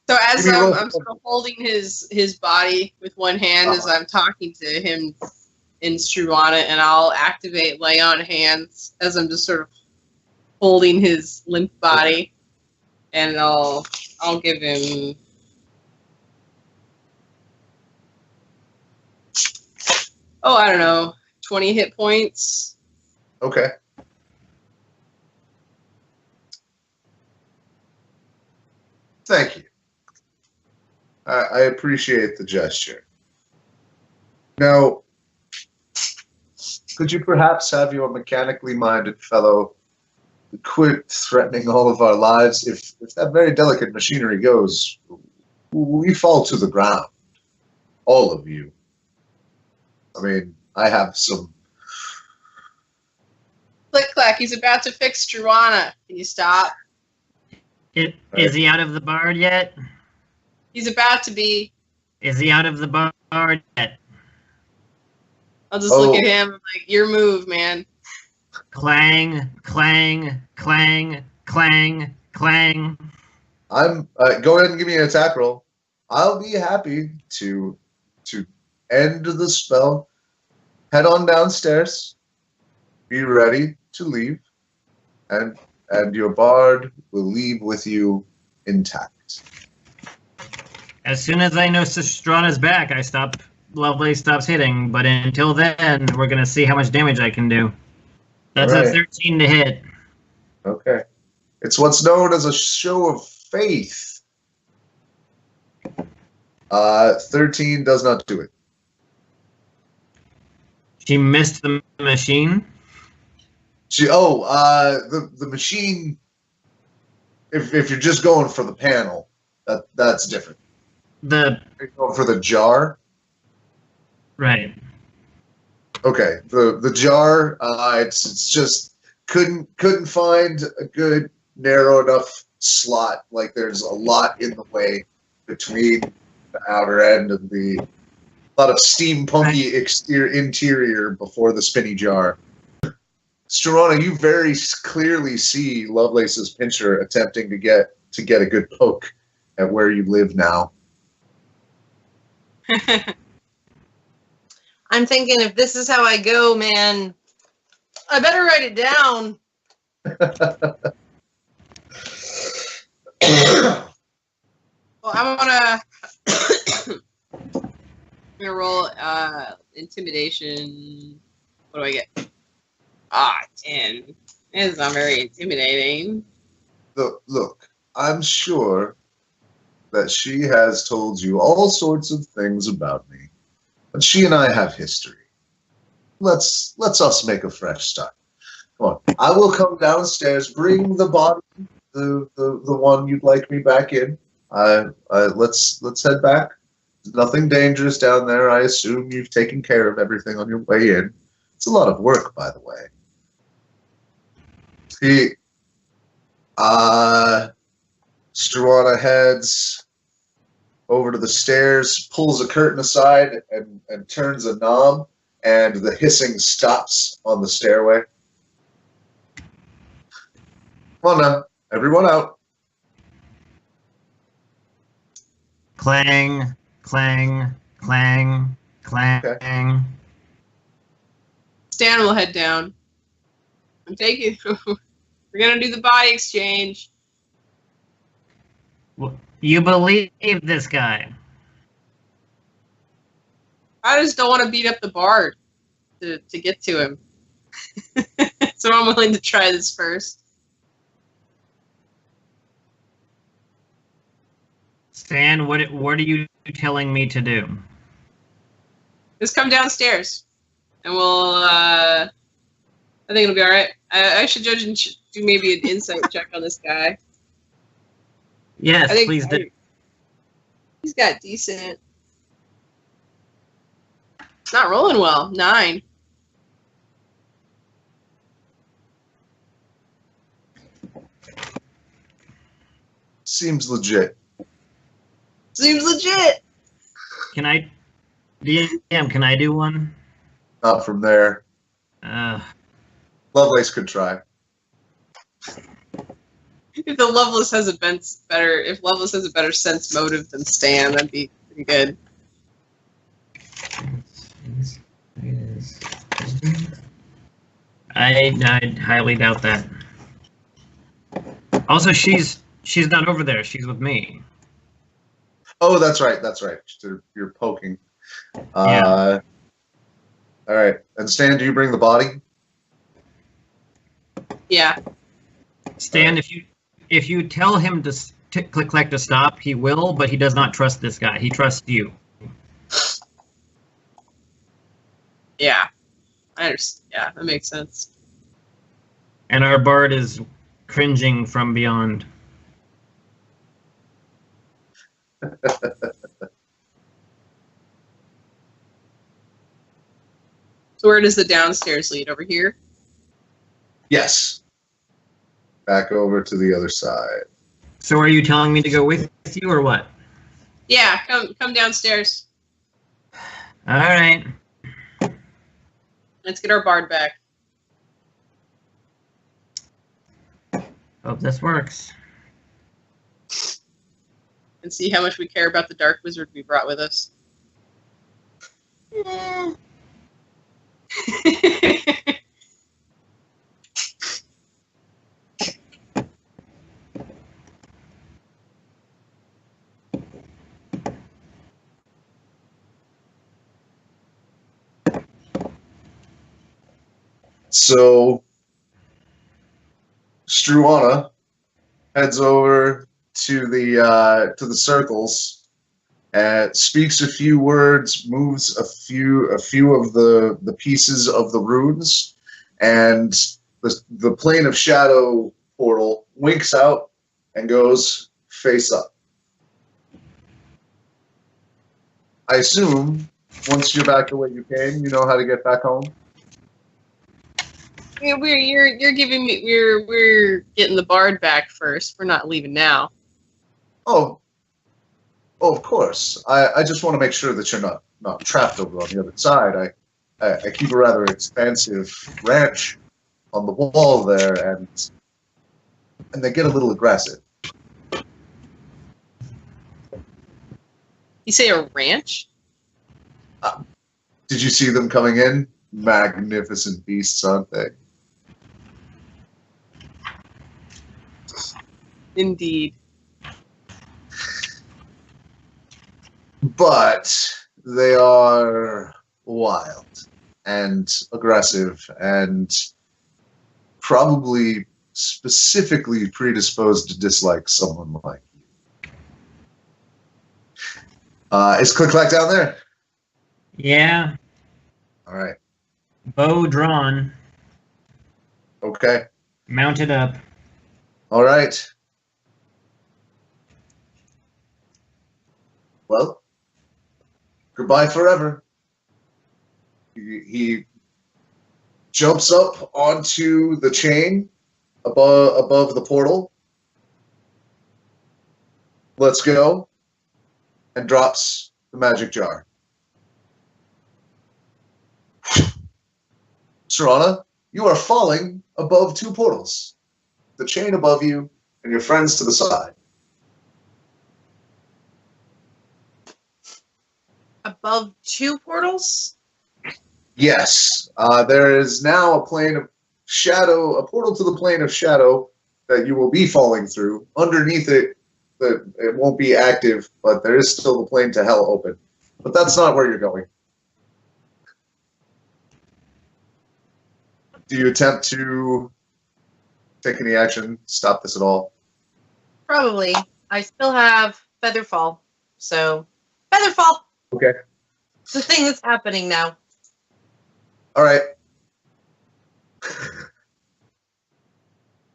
Speaker 4: So as
Speaker 1: Give me a roll.
Speaker 4: I'm sort of holding his body with one hand as I'm talking to him in Struana, and I'll activate lay on hands as I'm just sort of holding his limp body, and I'll give him I don't know, 20 hit points.
Speaker 1: Okay. Thank you. I appreciate the gesture. Now, could you perhaps have your mechanically minded fellow quit threatening all of our lives? If that very delicate machinery goes, we fall to the ground. All of you. I mean, I have some...
Speaker 4: CliqClaq, he's about to fix Struana. Can you stop?
Speaker 2: Is he out of the bard yet?
Speaker 4: He's about to be.
Speaker 2: Is he out of the bard yet?
Speaker 4: I'll just look at him and like, your move, man.
Speaker 2: Clang, clang, clang, clang, clang.
Speaker 1: I'm go ahead and give me an attack roll. I'll be happy to end the spell. Head on downstairs. Be ready to leave, and your bard will leave with you intact.
Speaker 2: As soon as I know Struana's back, Lovelace stops hitting. But until then, we're gonna see how much damage I can do. That's
Speaker 1: All right.
Speaker 2: a 13 to hit.
Speaker 1: Okay. It's what's known as a show of faith. 13 does not do it.
Speaker 2: She missed the machine.
Speaker 1: The machine, if you're just going for the panel, that's different. You're going for the jar.
Speaker 2: Right.
Speaker 1: Okay. The jar. It's just couldn't find a good narrow enough slot. Like there's a lot in the way between the outer end and the lot of steampunky interior before the spinny jar. Struana, you very clearly see Lovelace's pincher attempting to get a good poke at where you live now.
Speaker 3: I'm thinking if this is how I go, man, I better write it down.
Speaker 4: Well, I'm gonna roll intimidation. What do I get? 10. It's not very intimidating.
Speaker 1: Look, I'm sure that she has told you all sorts of things about me, but she and I have history. Let's us make a fresh start. Come on, I will come downstairs. Bring the body, the one you'd like me back in. Let's head back. Nothing dangerous down there. I assume you've taken care of everything on your way in. It's a lot of work, by the way. Struana heads over to the stairs, pulls a curtain aside, and turns a knob, and the hissing stops on the stairway. Come on now, everyone out.
Speaker 2: Clang, clang, clang, clang.
Speaker 1: Okay.
Speaker 4: Stan will head down. I'm taking. We're gonna do the body exchange.
Speaker 2: You believe this guy?
Speaker 4: I just don't want to beat up the bard to get to him. So I'm willing to try this first.
Speaker 2: Stan, what are you telling me to do?
Speaker 4: Just come downstairs, and we'll. I think it'll be all right. I should judge and do maybe an insight check on this guy.
Speaker 2: Yes, please do.
Speaker 4: He's got decent. It's not rolling well. 9.
Speaker 1: Seems legit.
Speaker 4: Seems legit.
Speaker 2: Can I do one?
Speaker 1: Not from there. Lovelace could try.
Speaker 4: If Lovelace has a better sense motive than Stan, that'd be pretty good.
Speaker 2: I highly doubt that. Also, she's not over there. She's with me.
Speaker 1: Oh, that's right. That's right. You're poking.
Speaker 2: Yeah.
Speaker 1: All right. And Stan, do you bring the body?
Speaker 4: Yeah.
Speaker 2: Stan, if you tell him to CliqClaq to stop, he will, but he does not trust this guy. He trusts you.
Speaker 4: Yeah. I understand. Yeah, that makes sense.
Speaker 2: And our bard is cringing from beyond.
Speaker 4: So where does the downstairs lead? Over here?
Speaker 1: Yes. Back over to the other side.
Speaker 2: So are you telling me to go with you or what?
Speaker 4: Yeah, come downstairs.
Speaker 2: All right.
Speaker 4: Let's get our bard back.
Speaker 2: Hope this works.
Speaker 4: And see how much we care about the dark wizard we brought with us.
Speaker 3: Yeah.
Speaker 1: So Struana heads over to the circles, speaks a few words, moves a few of the pieces of the runes, and the plane of shadow portal winks out and goes face up. I assume once you're back the way you came, you know how to get back home.
Speaker 4: Yeah, you're giving me we're getting the bard back first. We're not leaving now.
Speaker 1: Oh, of course. I just want to make sure that you're not trapped over on the other side. I keep a rather expansive ranch on the wall there, and they get a little aggressive.
Speaker 4: You say a ranch?
Speaker 1: Did you see them coming in? Magnificent beasts, aren't they?
Speaker 4: Indeed.
Speaker 1: But they are wild and aggressive and probably specifically predisposed to dislike someone like you. Is CliqClaq down there?
Speaker 2: Yeah.
Speaker 1: All right.
Speaker 2: Bow drawn.
Speaker 1: Okay.
Speaker 2: Mounted up.
Speaker 1: All right. Well, goodbye forever. He jumps up onto the chain above the portal. Let's go. And drops the magic jar. Struana, you are falling above two portals. The chain above you and your friends to the side.
Speaker 3: Above two portals?
Speaker 1: Yes. There is now a plane of shadow, a portal to the plane of shadow that you will be falling through. Underneath it, it won't be active, but there is still the plane to hell open. But that's not where you're going. Do you attempt to take any action, stop this at all?
Speaker 3: Probably. I still have Featherfall. So, Featherfall!
Speaker 1: Okay.
Speaker 3: It's the thing that's happening now.
Speaker 1: All right.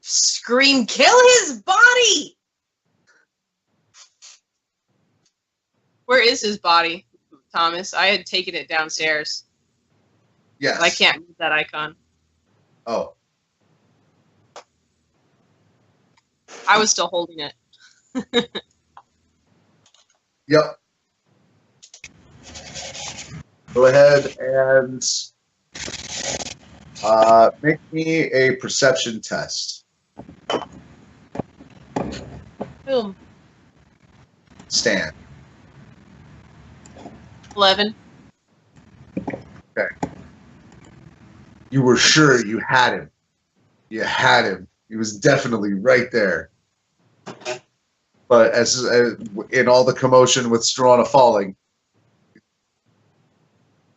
Speaker 3: Scream, kill his body!
Speaker 4: Where is his body, Thomas? I had taken it downstairs.
Speaker 1: Yes.
Speaker 4: I can't move that icon.
Speaker 1: Oh.
Speaker 4: I was still holding it.
Speaker 1: Yep. Go ahead and make me a perception test.
Speaker 3: Boom.
Speaker 1: Stan.
Speaker 4: 11.
Speaker 1: Okay. You were sure you had him. You had him. He was definitely right there. But as in all the commotion with Struana falling,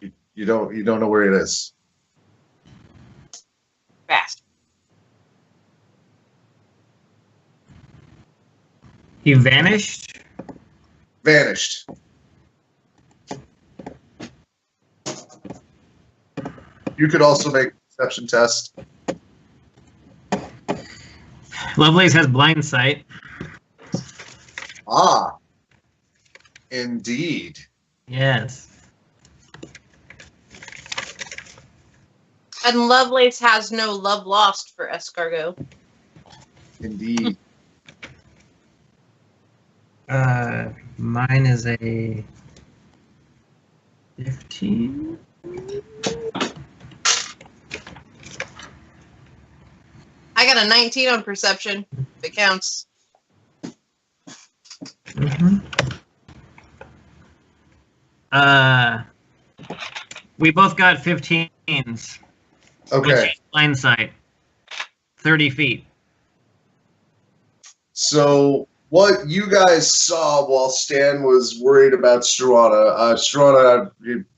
Speaker 1: you don't know where it is.
Speaker 4: Fast.
Speaker 2: He vanished.
Speaker 1: Vanished. You could also make a perception test.
Speaker 2: Lovelace has blind sight.
Speaker 1: Ah. Indeed.
Speaker 2: Yes.
Speaker 3: And Lovelace has no love lost for escargot.
Speaker 1: Indeed.
Speaker 2: Mine is a 15.
Speaker 3: I got a 19 on perception, if it counts.
Speaker 2: Mm-hmm. We both got 15s.
Speaker 1: Okay.
Speaker 2: Blind sight. 30 feet.
Speaker 1: So what you guys saw while Stan was worried about Struana, Struana,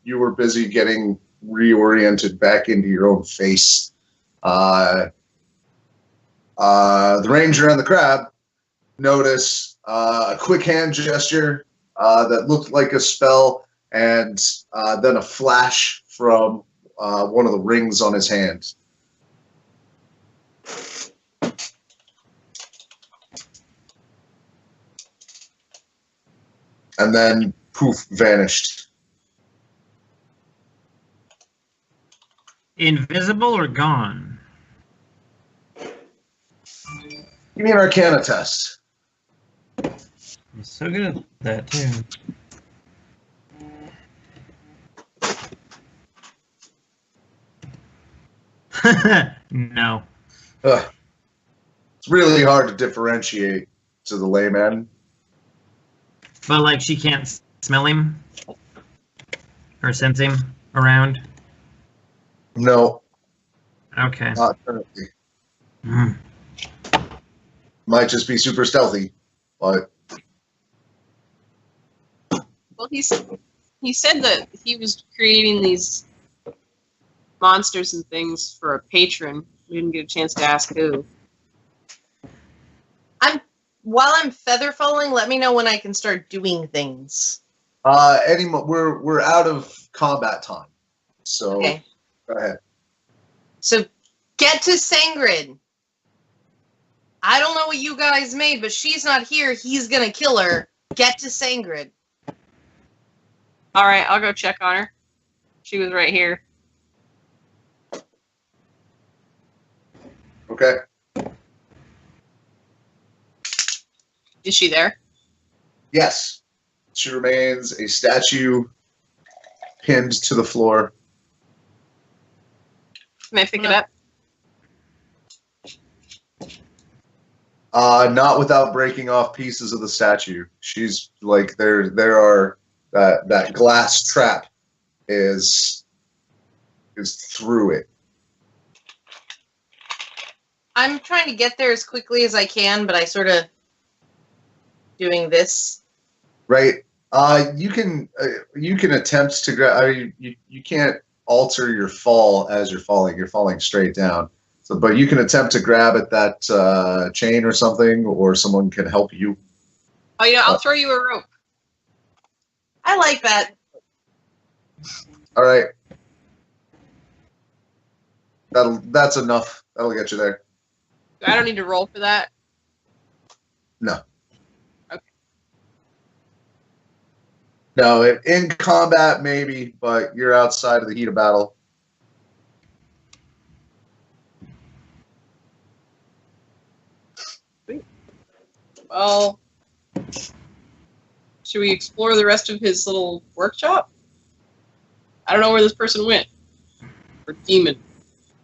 Speaker 1: you were busy getting reoriented back into your own face. The ranger and the crab notice a quick hand gesture that looked like a spell, and then a flash from one of the rings on his hand. and then poof, vanished.
Speaker 2: Invisible or gone?
Speaker 1: Give me an Arcana test.
Speaker 2: I'm so good at that too. No.
Speaker 1: Ugh. It's really hard to differentiate to the layman.
Speaker 2: But like she can't smell him or sense him around.
Speaker 1: No,
Speaker 2: Okay.
Speaker 1: not currently.
Speaker 2: Mm.
Speaker 1: Might just be super stealthy, but
Speaker 4: Well, he said that he was creating these monsters and things for a patron. We didn't get a chance to ask who.
Speaker 3: While I'm feather falling, let me know when I can start doing things.
Speaker 1: we're out of combat time, so
Speaker 3: Okay.
Speaker 1: go ahead.
Speaker 3: So get to Sangrid. I don't know what you guys made, but she's not here. He's gonna kill her. Get to Sangrid.
Speaker 4: All right, I'll go check on her. She was right here.
Speaker 1: Okay.
Speaker 4: Is she there?
Speaker 1: Yes, she remains a statue pinned to the floor.
Speaker 4: Can I pick it up?
Speaker 1: Not without breaking off pieces of the statue. She's like there are that glass trap is through it.
Speaker 3: I'm trying to get there as quickly as I can, but I sort of doing this.
Speaker 1: Right. You can attempt to grab. I mean, you can't alter your fall as you're falling. You're falling straight down. So, but you can attempt to grab at that chain or something, or someone can help you.
Speaker 4: Oh, yeah, I'll throw you a rope.
Speaker 3: I like that.
Speaker 1: All right. That's enough. That'll get you there.
Speaker 4: I don't need to roll for that.
Speaker 1: No.
Speaker 4: Okay.
Speaker 1: No, in combat maybe, but you're outside of the heat of battle.
Speaker 4: Well, should we explore the rest of his little workshop? I don't know where this person went. Or demon.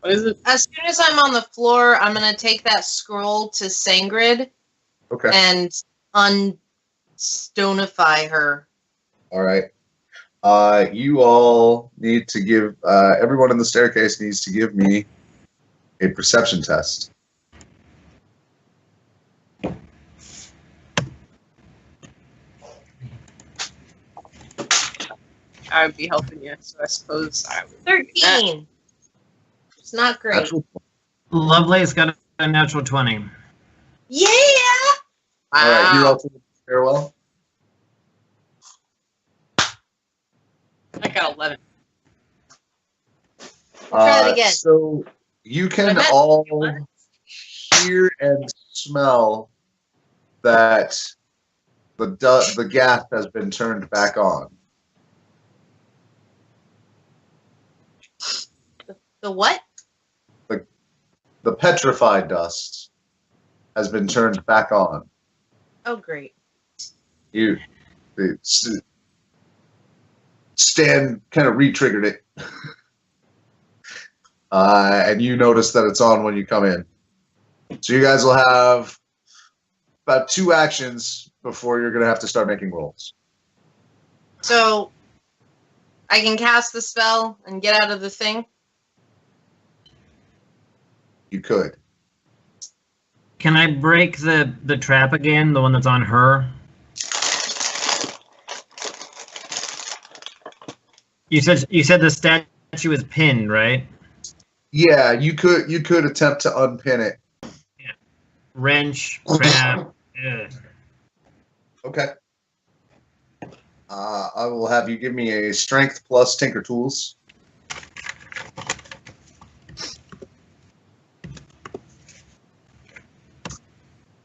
Speaker 4: What is it?
Speaker 3: As soon as I'm on the floor, I'm gonna take that scroll to Sangrid
Speaker 1: Okay.
Speaker 3: and unstonify her.
Speaker 1: All right. You all need to give, everyone in the staircase needs to give me a perception test.
Speaker 4: I would be helping you, so I suppose I would.
Speaker 3: 13. It's not great.
Speaker 1: Natural.
Speaker 2: Lovelace got a natural 20.
Speaker 3: Yeah.
Speaker 1: All right, you're
Speaker 4: Wow.
Speaker 1: all to farewell.
Speaker 4: I got 11.
Speaker 3: Try it again.
Speaker 1: So you can
Speaker 3: But
Speaker 1: all
Speaker 3: that's-
Speaker 1: hear and smell that the gas has been turned back on.
Speaker 3: The what?
Speaker 1: The petrified dust has been turned back on.
Speaker 3: Oh, great.
Speaker 1: Stan kind of re-triggered it. And you notice that it's on when you come in. So you guys will have about 2 actions before you're going to have to start making rolls.
Speaker 3: So I can cast the spell and get out of the thing?
Speaker 1: You could.
Speaker 2: Can I break the trap again, the one that's on her? You said the statue is pinned, right?
Speaker 1: Yeah, you could attempt to unpin it.
Speaker 2: Yeah. Wrench, grab. Ugh.
Speaker 1: Okay. I will have you give me a strength plus tinker tools.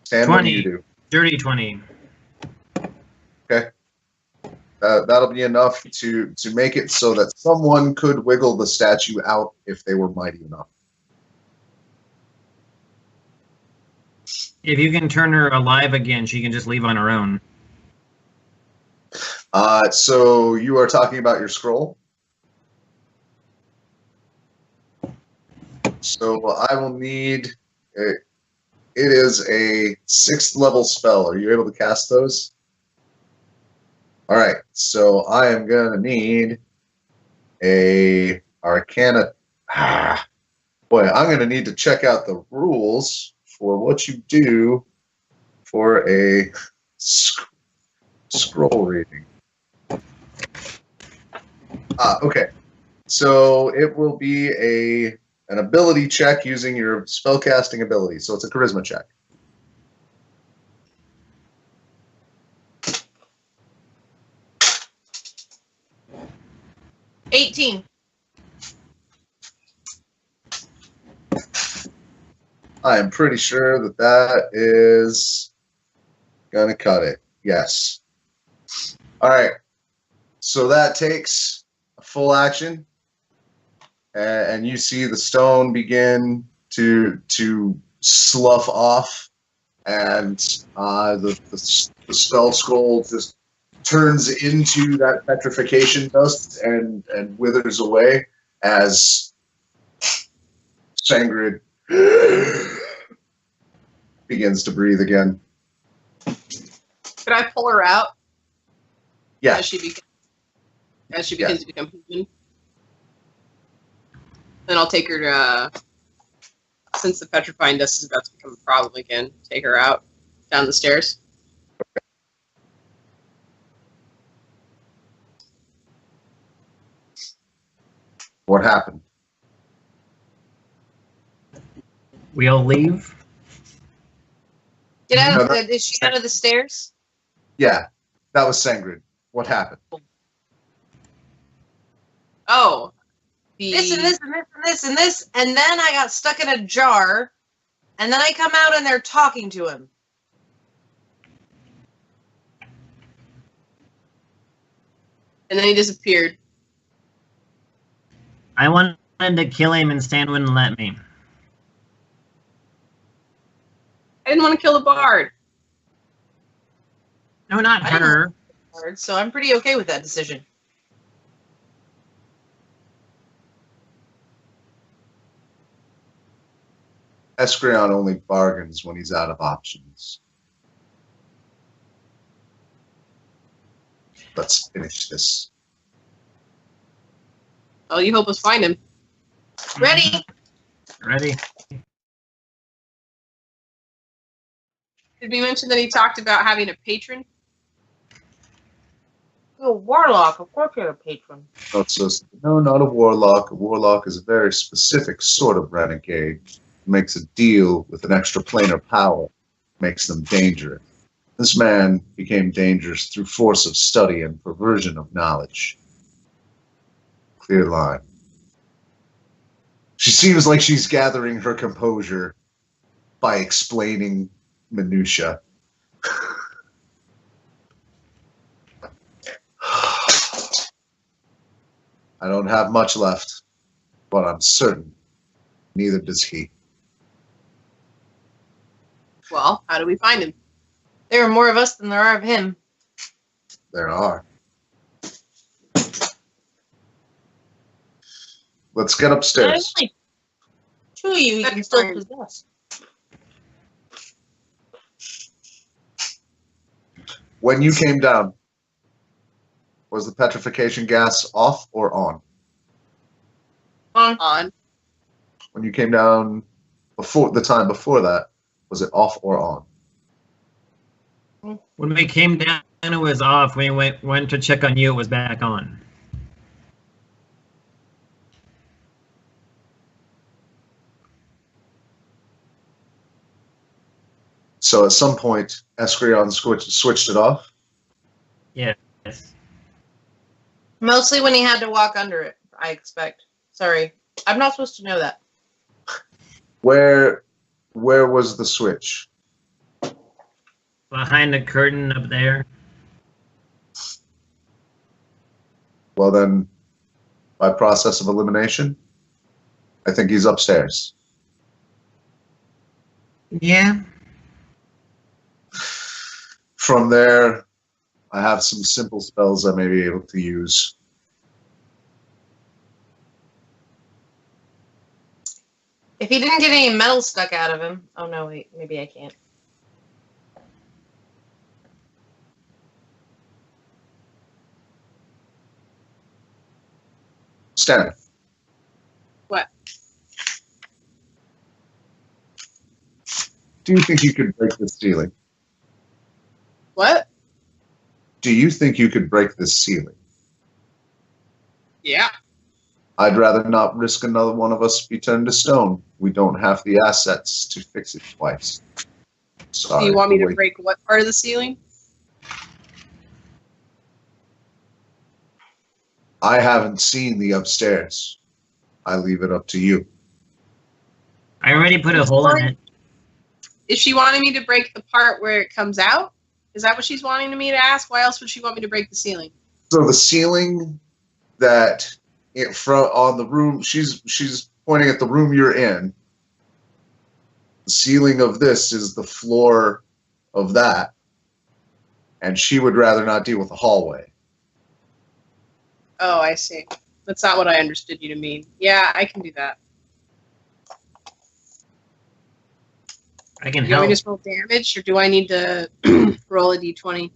Speaker 1: Stan, what do you do?
Speaker 2: Dirty 20.
Speaker 1: Okay. That'll be enough to make it so that someone could wiggle the statue out if they were mighty enough.
Speaker 2: If you can turn her alive again, she can just leave on her own.
Speaker 1: So you are talking about your scroll? So I will need... It is a 6th level spell. Are you able to cast those? All right, so I am going to need a Arcana. Boy, I'm going to need to check out the rules for what you do for a scroll reading. Okay, so it will be an ability check using your spellcasting ability. So it's a charisma check.
Speaker 3: 18.
Speaker 1: I am pretty sure that that is going to cut it. Yes. All right. So that takes a full action. And you see the stone begin to slough off. And the spell scroll just turns into that petrification dust and withers away as Sangrid begins to breathe again.
Speaker 4: Could I pull her out?
Speaker 1: Yeah.
Speaker 4: As she begins to become human. Then I'll take her to, since the petrifying dust is about to become a problem again, take her out down the stairs.
Speaker 1: What happened?
Speaker 2: We all leave.
Speaker 3: Get out of the, is she out of the stairs?
Speaker 1: Yeah, that was Sangrid. What happened?
Speaker 4: Oh.
Speaker 3: This and this and this and this and this, and then I got stuck in a jar, and then I come out and they're talking to him.
Speaker 4: And then he disappeared.
Speaker 2: I wanted to kill him and Stan wouldn't let me.
Speaker 4: I didn't want to kill the bard.
Speaker 2: No, not
Speaker 3: I didn't
Speaker 2: her.
Speaker 3: So I'm pretty okay with that decision.
Speaker 1: Eskrion only bargains when he's out of options. Let's finish this.
Speaker 4: Oh, you help us find him.
Speaker 3: Ready?
Speaker 2: Ready.
Speaker 4: Did we mention that he talked about having a patron?
Speaker 3: Oh, warlock. Of course you're a patron.
Speaker 1: No, not a warlock. A warlock is a very specific sort of renegade. Makes a deal with an extraplanar power, makes them dangerous. This man became dangerous through force of study and perversion of knowledge. Clear line. She seems like she's gathering her composure by explaining minutia. I don't have much left, but I'm certain neither does he.
Speaker 4: Well, how do we find him?
Speaker 3: There are more of us than there are of him.
Speaker 1: There are. Let's get upstairs.
Speaker 3: Only two of you can still possess.
Speaker 1: When you came down, was the petrification gas off or on?
Speaker 4: On.
Speaker 1: When you came down before the time before that, was it off or on?
Speaker 2: When we came down, it was off. When we went to check on you, it was back on.
Speaker 1: So at some point, Eskrion switched it off?
Speaker 2: Yes.
Speaker 3: Mostly when he had to walk under it, I expect. Sorry. I'm not supposed to know that.
Speaker 1: Where was the switch?
Speaker 2: Behind the curtain up there.
Speaker 1: Well then, by process of elimination, I think he's upstairs.
Speaker 2: Yeah.
Speaker 1: From there, I have some simple spells I may be able to use.
Speaker 3: If he didn't get any metal stuck out of him. Oh no, wait, maybe I can't.
Speaker 1: Stanley.
Speaker 4: What?
Speaker 1: Do you think you could break the ceiling?
Speaker 4: What?
Speaker 1: Do you think you could break the ceiling?
Speaker 4: Yeah.
Speaker 1: I'd rather not risk another one of us be turned to stone. We don't have the assets to fix it twice. Sorry.
Speaker 4: Do you want me to break what part of the ceiling?
Speaker 1: I haven't seen the upstairs. I leave it up to you.
Speaker 2: I already put a hole in it.
Speaker 4: Is she wanting me to break the part where it comes out? Is that what she's wanting me to ask? Why else would she want me to break the ceiling?
Speaker 1: So the ceiling that on the room, she's pointing at the room you're in. The ceiling of this is the floor of that, and she would rather not deal with the hallway.
Speaker 4: Oh, I see. That's not what I understood you to mean. Yeah, I can do that.
Speaker 2: I can
Speaker 4: Do you want
Speaker 2: help.
Speaker 4: me to just roll damage, or do I need to roll a d20?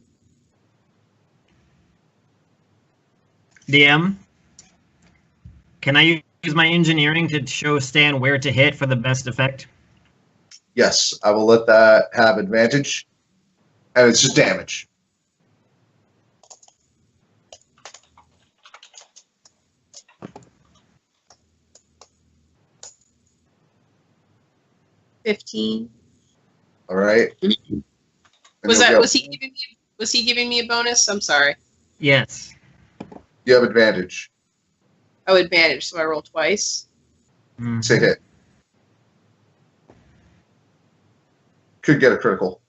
Speaker 2: DM, can I use my engineering to show Stan where to hit for the best effect?
Speaker 1: Yes, I will let that have advantage, and it's just damage.
Speaker 4: $15.
Speaker 1: All right.
Speaker 4: Was he giving me a bonus? I'm sorry.
Speaker 2: Yes.
Speaker 1: You have advantage.
Speaker 4: Oh, advantage. So I roll twice.
Speaker 2: Mhm.
Speaker 1: Say hit. Could get a critical.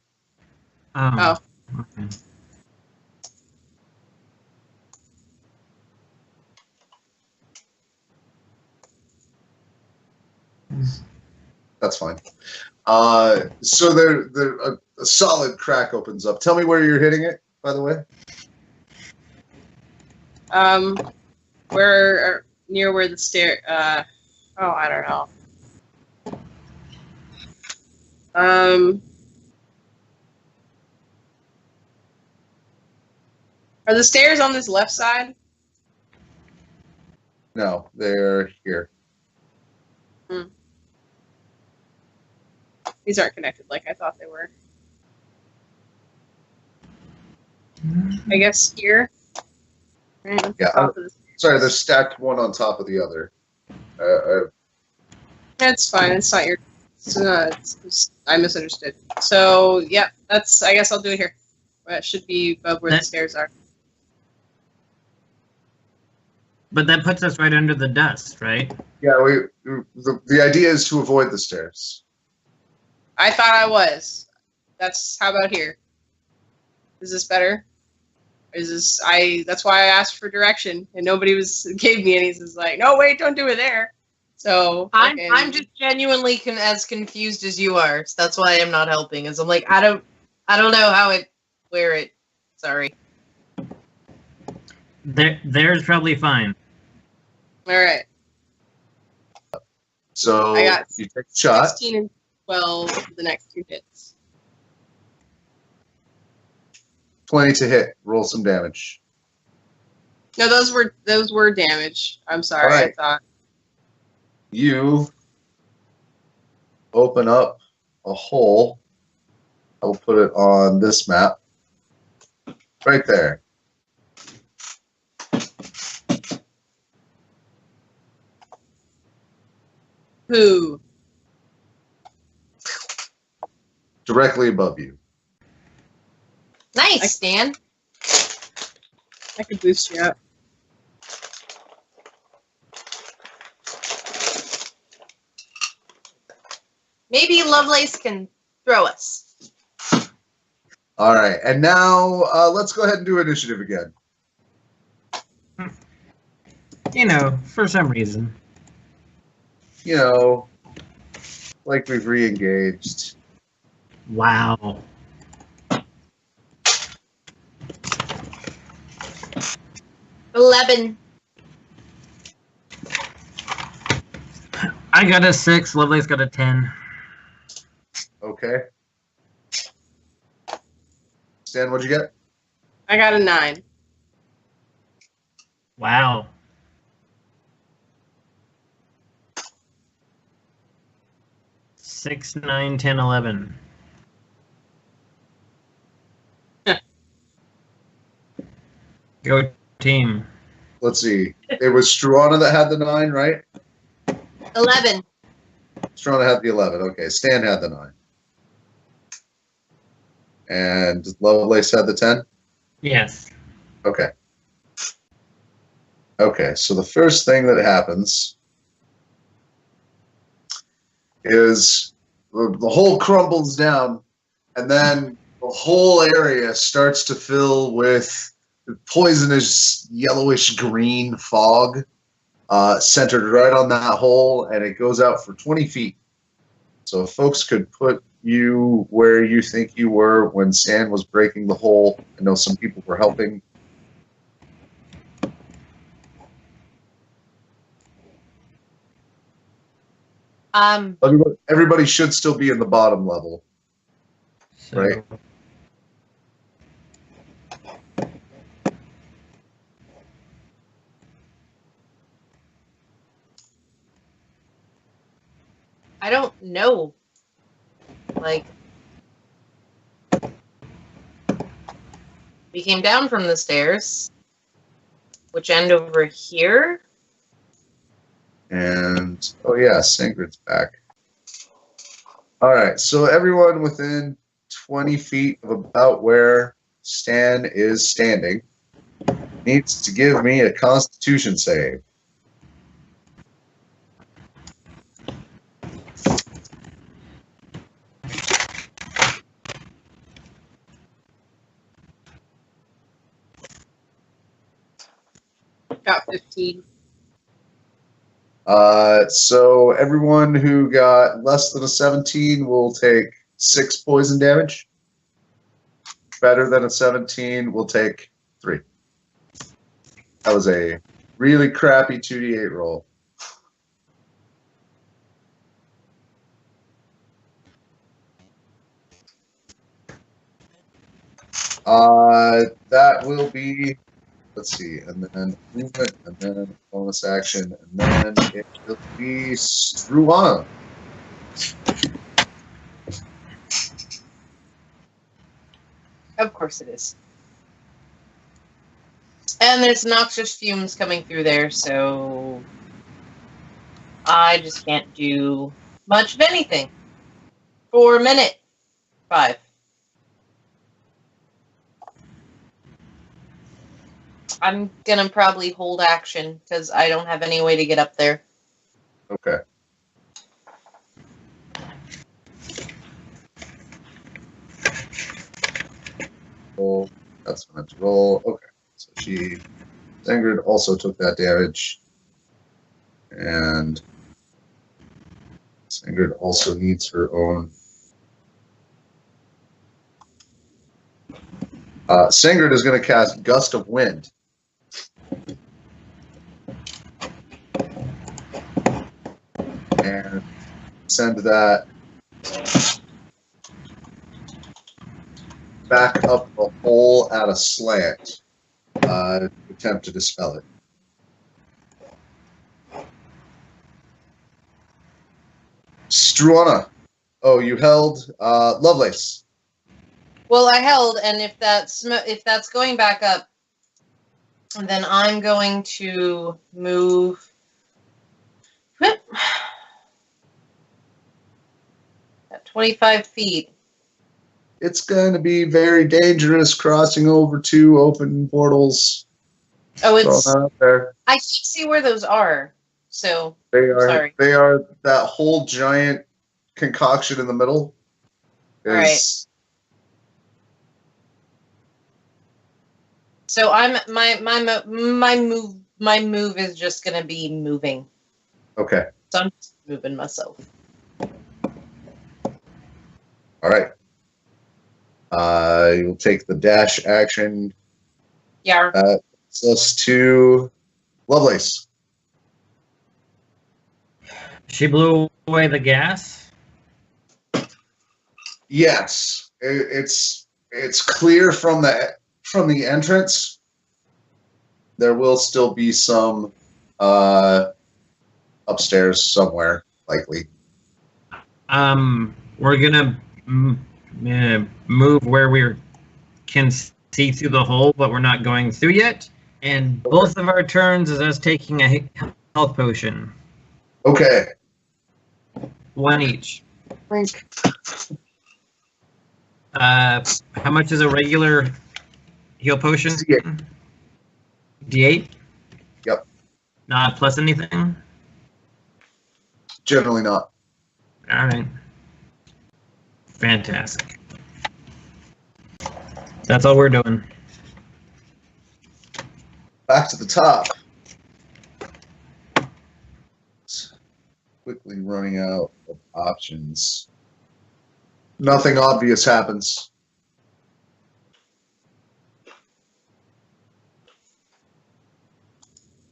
Speaker 2: Oh. Okay.
Speaker 1: That's fine. So a solid crack opens up. Tell me where you're hitting it, by the way.
Speaker 4: Near where the stair. I don't know. Are the stairs on this left side?
Speaker 1: No, they're here.
Speaker 4: These aren't connected like I thought they were. I guess here. Right, at the
Speaker 1: Yeah,
Speaker 4: top of the stairs.
Speaker 1: Sorry, they're stacked one on top of the other.
Speaker 4: That's fine. It's not your. I misunderstood. So yeah, I guess I'll do it here. That should be above where the stairs are.
Speaker 2: But that puts us right under the dust, right?
Speaker 1: Yeah, the idea is to avoid the stairs.
Speaker 4: I thought I was. How about here? Is this better? That's why I asked for direction and nobody gave me any. He's like, no, wait, don't do it there. So okay.
Speaker 3: I'm just genuinely as confused as you are. So that's why I'm not helping. Is I'm like, I don't know where it. Sorry.
Speaker 2: There's probably fine.
Speaker 4: All right.
Speaker 1: So
Speaker 4: I got
Speaker 1: you take a shot.
Speaker 4: 16 and 12 for the next 2 hits.
Speaker 1: 20 to hit. Roll some damage.
Speaker 4: No, those were damage. I'm sorry.
Speaker 1: All right.
Speaker 4: I thought.
Speaker 1: You open up a hole. I will put it on this map. Right there.
Speaker 4: Who?
Speaker 1: Directly above you.
Speaker 3: Nice, Stan.
Speaker 4: I could boost you up.
Speaker 3: Maybe Lovelace can throw us.
Speaker 1: All right, and now let's go ahead and do initiative again.
Speaker 2: You know, for some reason.
Speaker 1: You know, like we've re-engaged.
Speaker 2: Wow.
Speaker 3: $11.
Speaker 2: I got a 6. Lovelace got a 10.
Speaker 1: Okay. Stan, what'd you get?
Speaker 4: I got a 9.
Speaker 2: Wow. Six, 9, 10, 11. Go team.
Speaker 1: Let's see. It was Struana that had the 9, right?
Speaker 3: 11.
Speaker 1: Struana had the 11. Okay. Stan had the 9. And Lovelace had the 10?
Speaker 2: Yes.
Speaker 1: Okay. Okay, so the first thing that happens is the hole crumbles down, and then the whole area starts to fill with poisonous yellowish green fog centered right on that hole, and it goes out for 20 feet. So if folks could put you where you think you were when Stan was breaking the hole. I know some people were helping. Everybody should still be in the bottom level.
Speaker 2: So,
Speaker 1: Right.
Speaker 3: I don't know. Like, we came down from the stairs, which end over here.
Speaker 1: And, oh yeah, Singrid's back. All right, so everyone within 20 feet of about where Stan is standing needs to give me a Constitution save.
Speaker 4: Got 15.
Speaker 1: So everyone who got less than a 17 will take 6 poison damage. Better than a 17 will take 3. That was a really crappy 2d8 roll. That will be, let's see, and then movement, and then bonus action, and then it will be Struana.
Speaker 3: Of course it is. And there's noxious fumes coming through there, so I just can't do much of anything for a minute. 5. I'm gonna probably hold action because I don't have any way to get up there.
Speaker 1: Okay. Roll. That's meant to roll. Okay. So Sangrid also took that damage. And Sangrid also needs her own. Sangrid is going to cast Gust of Wind. And send that back up the hole at a slant to attempt to dispel it. Struana. Oh, you held Lovelace.
Speaker 3: Well, I held, and if that's going back up, then I'm going to move. At 25 feet.
Speaker 1: It's going to be very dangerous crossing over 2 open portals.
Speaker 3: Oh, it's.
Speaker 1: Thrown out there.
Speaker 3: I can't see where those are. So
Speaker 1: They are.
Speaker 3: sorry.
Speaker 1: They are that whole giant concoction in the middle.
Speaker 3: All right. So I'm my My move is just going to be moving.
Speaker 1: Okay.
Speaker 3: So I'm just moving myself.
Speaker 1: All right. You'll take the dash action.
Speaker 3: Yeah.
Speaker 1: It's us to Lovelace.
Speaker 2: She blew away the gas.
Speaker 1: Yes, it's clear from the entrance. There will still be some upstairs somewhere, likely.
Speaker 2: We're gonna move where we can see through the hole, but we're not going through yet. And both of our turns is us taking a health potion.
Speaker 1: Okay.
Speaker 2: One each. How much is a regular heal potion?
Speaker 1: D8.
Speaker 2: D8?
Speaker 1: Yep.
Speaker 2: Not plus anything?
Speaker 1: Generally not.
Speaker 2: All right. Fantastic. That's all we're doing.
Speaker 1: Back to the top. Quickly running out of options. Nothing obvious happens.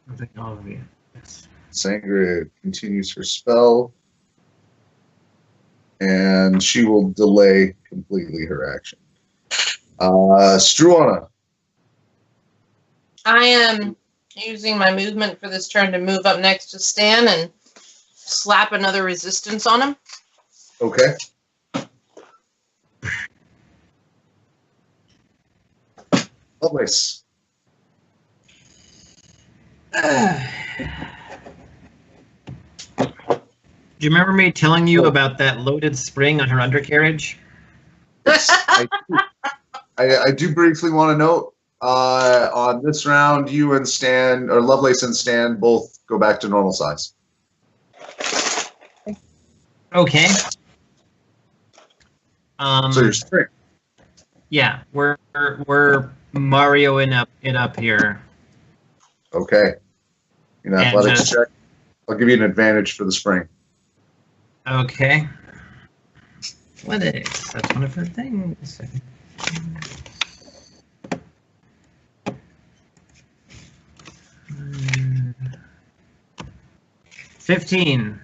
Speaker 2: Nothing obvious.
Speaker 1: Sangria continues her spell. And she will delay completely her action. Struana.
Speaker 3: I am using my movement for this turn to move up next to Stan and slap another resistance on him.
Speaker 1: Okay. Lovelace.
Speaker 2: Do you remember me telling you about that loaded spring on her undercarriage?
Speaker 1: I do briefly want to note, on this round, you and Stan, or Lovelace and Stan, both go back to normal size.
Speaker 2: Okay.
Speaker 1: So you're spring.
Speaker 2: Yeah, we're Marioing it up here.
Speaker 1: Okay. An
Speaker 2: And,
Speaker 1: athletics check. I'll give you an advantage for the spring.
Speaker 2: Okay. Athletics. That's one of her things. 15.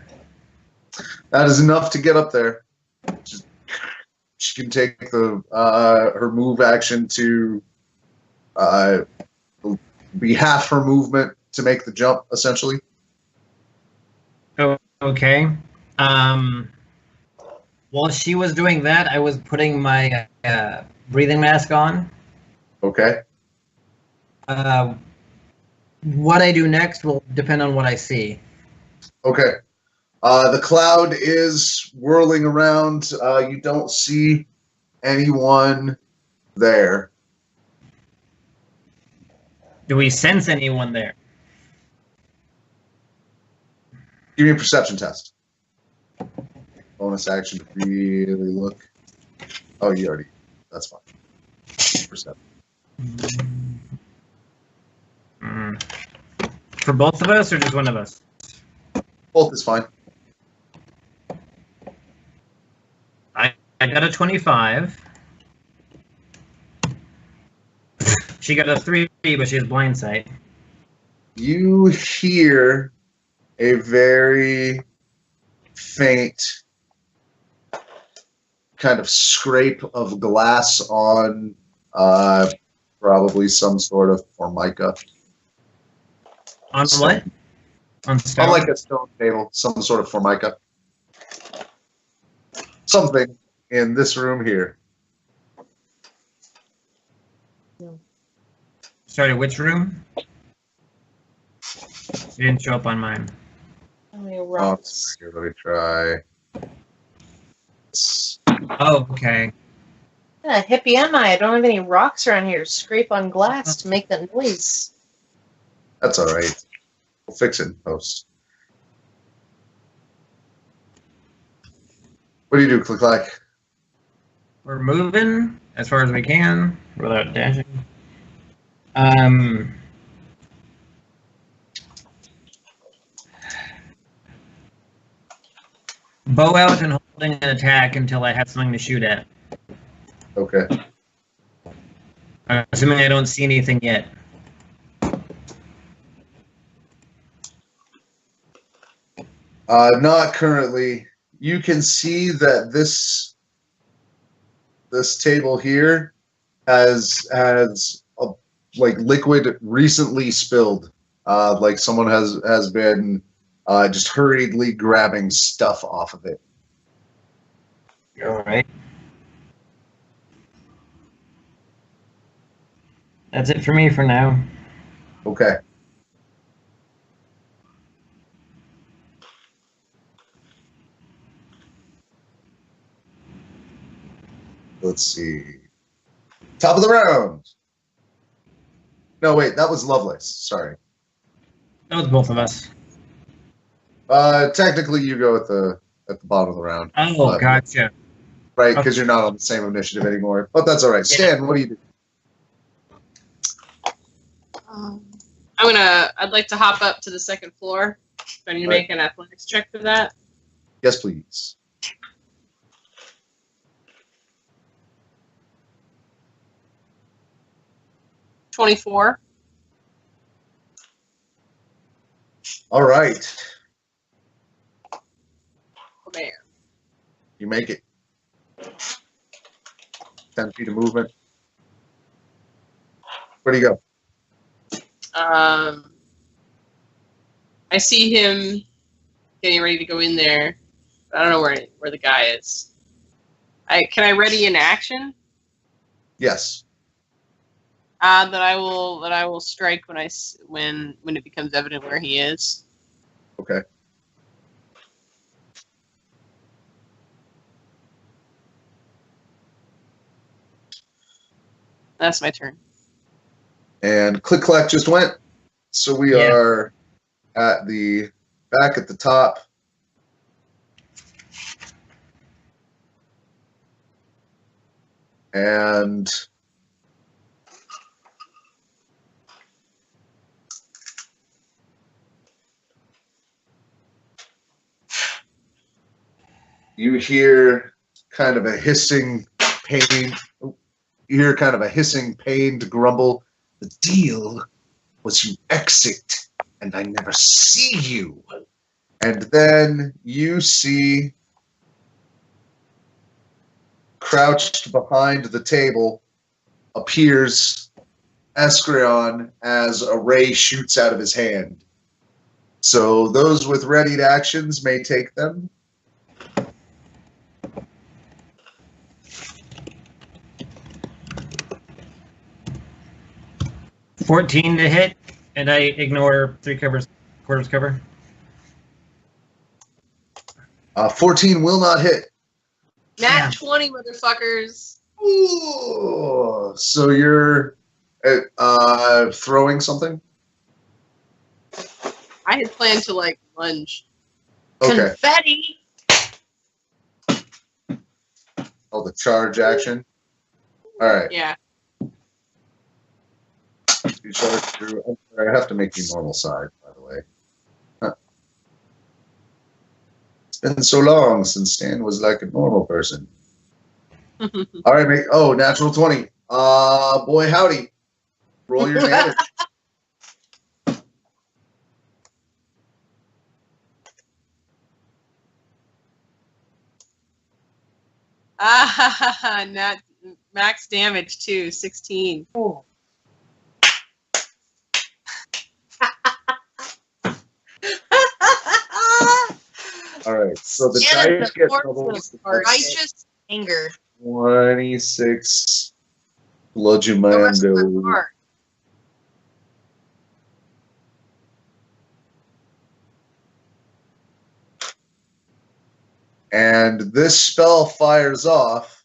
Speaker 1: That is enough to get up there. She can take the her move action to be half her movement to make the jump, essentially.
Speaker 2: Oh, okay. While she was doing that, I was putting my breathing mask on.
Speaker 1: Okay.
Speaker 2: What I do next will depend on what I see.
Speaker 1: Okay. The cloud is whirling around. You don't see anyone there.
Speaker 2: Do we sense anyone there?
Speaker 1: Give me a perception test. Bonus action to really look. Oh, you already. That's fine. Perception.
Speaker 2: For both of us or just one of us?
Speaker 1: Both is fine.
Speaker 2: I got a 25. She got a 3, but she has blind sight.
Speaker 1: You hear a very faint kind of scrape of glass on probably some sort of formica.
Speaker 2: On what? On stone?
Speaker 1: On like a stone table, some sort of formica. Something in this room here.
Speaker 2: Sorry, which room? It didn't show up on mine.
Speaker 3: How many rocks?
Speaker 1: Here, let me try.
Speaker 2: Oh, okay.
Speaker 3: What kind of hippie am I? I don't have any rocks around here to scrape on glass to make that noise.
Speaker 1: That's all right. We'll fix it in post. What do you do, CliqClaq?
Speaker 2: We're moving as far as we can without dashing. Bow out and holding an attack until I have something to shoot at.
Speaker 1: Okay.
Speaker 2: Assuming I don't see anything yet.
Speaker 1: Not currently. You can see that this table here has like liquid recently spilled. Like someone has been just hurriedly grabbing stuff off of it.
Speaker 2: All right. That's it for me for now.
Speaker 1: Okay. Let's see. Top of the round. No, wait, that was Lovelace. Sorry.
Speaker 2: That was both of us.
Speaker 1: Technically, you go at the bottom of the round.
Speaker 2: Oh, gotcha.
Speaker 1: Right, because you're not on the same initiative anymore. But that's all right. Stan, what do you do?
Speaker 4: I'd like to hop up to the second floor. Do I need to make an athletics check for that?
Speaker 1: Yes, please.
Speaker 4: $24.
Speaker 1: All right.
Speaker 4: Oh, man.
Speaker 1: You make it. 10 feet of movement. Where do you go?
Speaker 4: I see him getting ready to go in there. But I don't know where the guy is. Can I ready an action?
Speaker 1: Yes.
Speaker 4: That I will strike when it becomes evident where he is.
Speaker 1: Okay.
Speaker 4: That's my turn.
Speaker 1: And CliqClaq just went. So we are at the back at the top. And you hear kind of a hissing pain. You hear kind of a hissing, pained grumble. The deal was you exit, and I never see you. And then you see, crouched behind the table, appears Eskrion as a ray shoots out of his hand. So those with readied actions may take them.
Speaker 2: $14 to hit, and I ignore 3/4 cover.
Speaker 1: 14 will not hit.
Speaker 4: Nat 20, motherfuckers.
Speaker 1: Ooh, so you're throwing something?
Speaker 4: I had planned to lunge.
Speaker 1: Okay.
Speaker 3: Confetti.
Speaker 1: Oh, the charge action. All right.
Speaker 4: Yeah.
Speaker 1: You charge through. Oh, I have to make you normal size, by the way. Huh. It's been so long since Stan was like a normal person. All right, mate. Oh, natural 20. Boy, howdy. Roll your damage.
Speaker 4: Not max damage too. 16.
Speaker 3: Oh.
Speaker 1: All right, so the
Speaker 3: Anna,
Speaker 1: dice
Speaker 3: the
Speaker 1: get
Speaker 3: force
Speaker 1: doubled.
Speaker 3: of righteous anger.
Speaker 1: 26 bludgeon
Speaker 3: The rest of
Speaker 1: mando.
Speaker 3: my heart.
Speaker 1: And this spell fires off.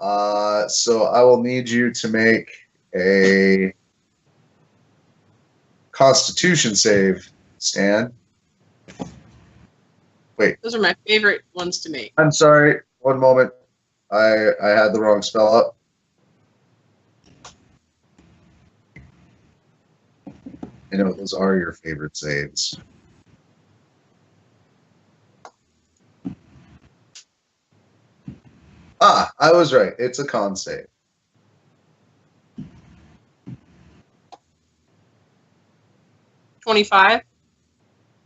Speaker 1: So I will need you to make a Constitution save, Stan. Wait.
Speaker 4: Those are my favorite ones to make.
Speaker 1: I'm sorry. One moment. I had the wrong spell up. I know those are your favorite saves. I was right. It's a con save.
Speaker 4: $25.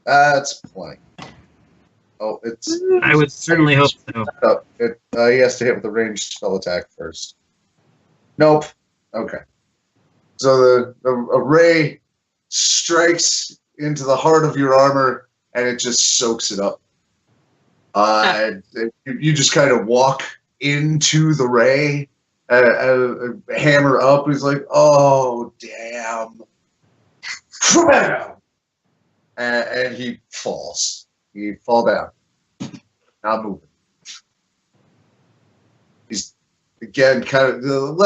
Speaker 1: That's plenty. Oh, it's.
Speaker 2: I would certainly hope so.
Speaker 1: He has to hit with a ranged spell attack first. Nope. Okay. So a ray strikes into the heart of your armor, and it just soaks it up. You just kind of walk into the ray, hammer up. He's like, "Oh, damn!" And he falls. You fall down. Not moving. He's again kind of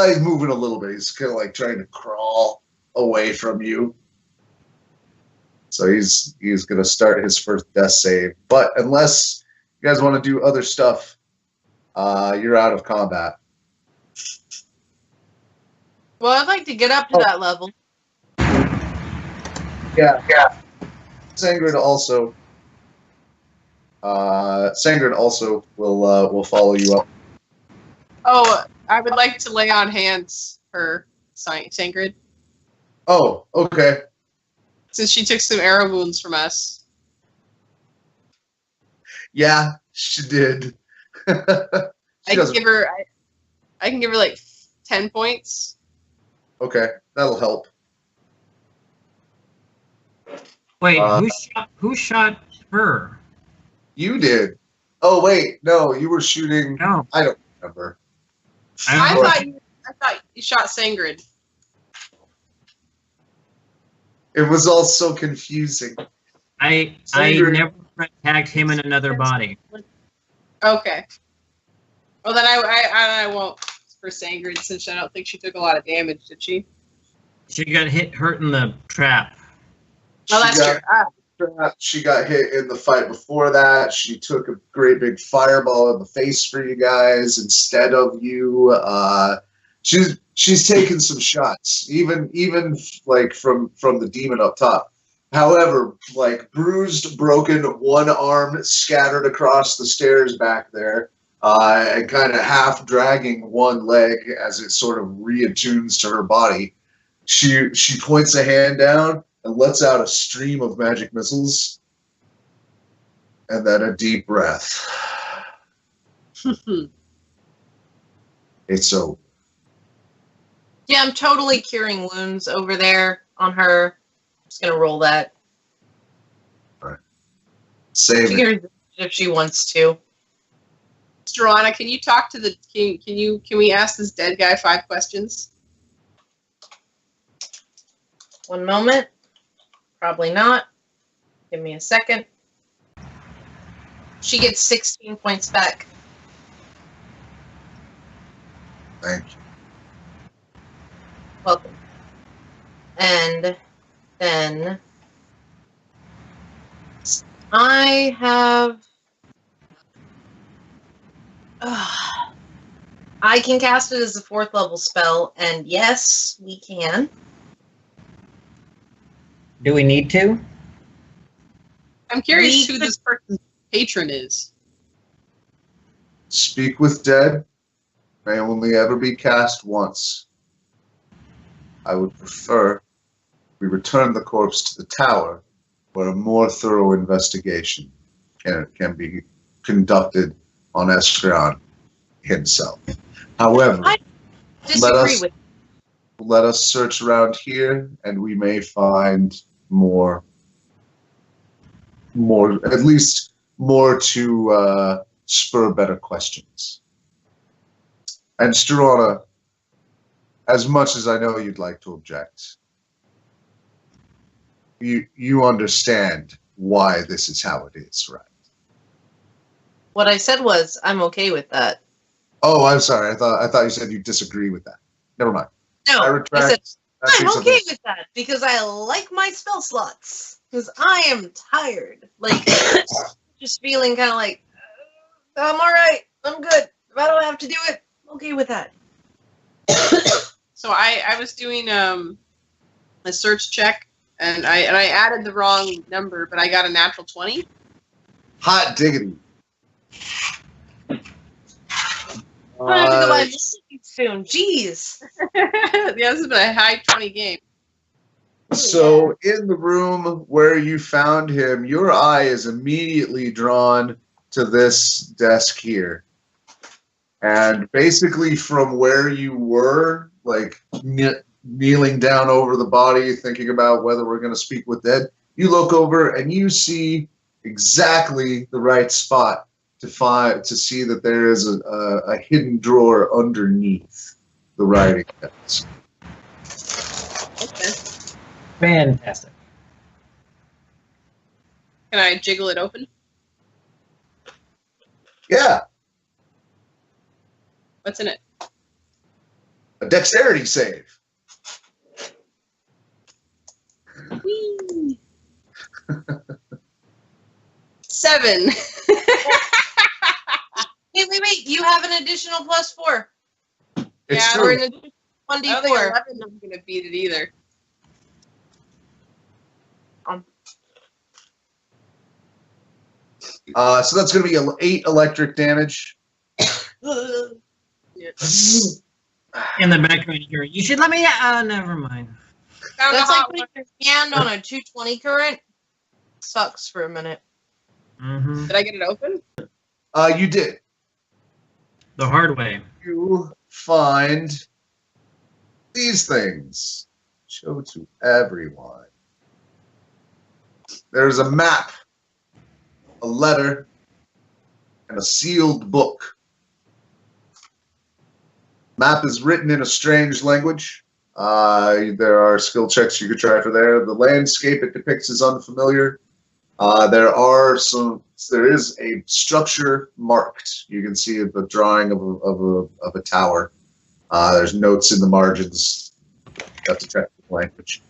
Speaker 1: he's moving a little bit. He's kind of like trying to crawl away from you. So he's gonna start his first death save. But unless you guys want to do other stuff, you're out of combat.
Speaker 3: Well, I'd like to get up to that level.
Speaker 1: Yeah. Sangrid also. Sangrid also will follow you up.
Speaker 4: Oh, I would like to lay on hands for Sangrid,
Speaker 1: Oh, okay.
Speaker 4: since she took some arrow wounds from us.
Speaker 1: Yeah, she did.
Speaker 4: I can give her like 10 points.
Speaker 1: Okay, that'll help.
Speaker 2: Wait, who shot her?
Speaker 1: You did. Oh wait, no, you were shooting.
Speaker 2: No.
Speaker 1: I don't remember.
Speaker 4: I
Speaker 2: don't know.
Speaker 4: thought you shot Sangrid.
Speaker 1: It was all so confusing.
Speaker 2: I
Speaker 1: Sangrid.
Speaker 2: never attacked him in another body.
Speaker 4: Okay. Well, then I won't for Sangrid, since I don't think she took a lot of damage, did she?
Speaker 2: She got hurt in the trap.
Speaker 4: Oh, that's true.
Speaker 1: She got hit in the fight before that. She took a great big fireball in the face for you guys instead of you. She's taken some shots, even like from the demon up top. However, like bruised, broken, one arm scattered across the stairs back there, and kind of half dragging one leg as it sort of reattunes to her body. She points a hand down and lets out a stream of magic missiles, and then a deep breath. It's over.
Speaker 3: Yeah, I'm totally curing wounds over there on her. I'm just gonna roll that.
Speaker 1: Save
Speaker 3: She
Speaker 1: it.
Speaker 3: can resist it if she wants to.
Speaker 4: Struana, can you talk to the can we ask this dead guy 5 questions?
Speaker 3: One moment. Probably not. Give me a second. She gets 16 points back.
Speaker 1: Thank you.
Speaker 3: Welcome. And then I have. I can cast it as a 4th level spell, and yes, we can.
Speaker 2: Do we need to?
Speaker 4: I'm curious who this person's patron is.
Speaker 1: Speak with dead may only ever be cast once. I would prefer we return the corpse to the tower, where a more thorough investigation can be conducted on Eskrion himself. However,
Speaker 3: I disagree
Speaker 1: let us search around here, and we may find more, at least more to spur better questions. And Struana, as much as I know you'd like to object, you understand why this is how it is, right?
Speaker 3: What I said was, I'm okay with that.
Speaker 1: Oh, I'm sorry. I thought you said you disagree with that. Never mind.
Speaker 3: No,
Speaker 1: I
Speaker 3: I
Speaker 1: retract.
Speaker 3: said,
Speaker 1: That
Speaker 3: I'm
Speaker 1: takes
Speaker 3: okay
Speaker 1: something-
Speaker 3: with that because I like my spell slots. Because I am tired. Like, just feeling kind of like, I'm alright. I'm good. If I don't have to do it, I'm okay with that.
Speaker 4: So I was doing a search check, and I added the wrong number, but I got a natural 20.
Speaker 1: Hot diggity.
Speaker 3: I'm gonna have to go buy a soon. Jeez.
Speaker 4: Yeah, this has been a high 20 game.
Speaker 1: So in the room where you found him, your eye is immediately drawn to this desk here. And basically from where you were, like kneeling down over the body, thinking about whether we're going to speak with dead, you look over and you see exactly the right spot to see that there is a hidden drawer underneath the writing desk.
Speaker 4: Okay.
Speaker 2: Fantastic.
Speaker 4: Can I jiggle it open?
Speaker 1: Yeah,
Speaker 4: What's in it?
Speaker 1: a dexterity save.
Speaker 4: Whee! 7.
Speaker 3: Wait. You have an additional +4.
Speaker 1: It's
Speaker 4: Yeah,
Speaker 3: Or
Speaker 1: true.
Speaker 3: an additional
Speaker 4: I don't think
Speaker 3: 1d4.
Speaker 4: 11 is going to beat it either.
Speaker 1: So that's going to be 8 electric damage.
Speaker 4: Yeah.
Speaker 2: In the background, you hear, you should let me. Never mind.
Speaker 4: Found
Speaker 3: That's
Speaker 4: a
Speaker 3: like
Speaker 4: hot
Speaker 3: putting
Speaker 4: one.
Speaker 3: your hand on a 220 current. Sucks for a minute.
Speaker 2: Mm-hmm.
Speaker 4: Did I get it open?
Speaker 1: You did.
Speaker 2: The hard way.
Speaker 1: You find these things. Show to everyone. There's a map, a letter, and a sealed book. Map is written in a strange language. There are skill checks you could try for there. The landscape it depicts is unfamiliar. There is a structure marked. You can see the drawing of a tower. There's notes in the margins. That's a technical language.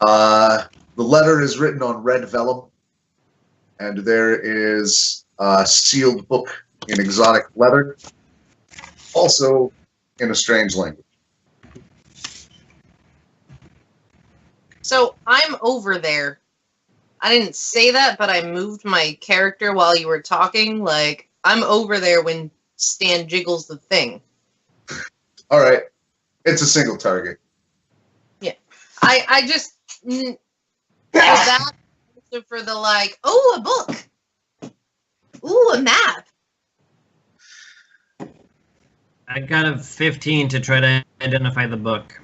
Speaker 1: The letter is written on red vellum, and there is a sealed book in exotic leather, also in a strange language.
Speaker 3: So I'm over there. I didn't say that, but I moved my character while you were talking. Like, I'm over there when Stan jiggles the thing.
Speaker 1: All right. It's a single target.
Speaker 3: I just... for that, also for the, like, oh, a book. Ooh, a map.
Speaker 2: I got a 15 to try to identify the book.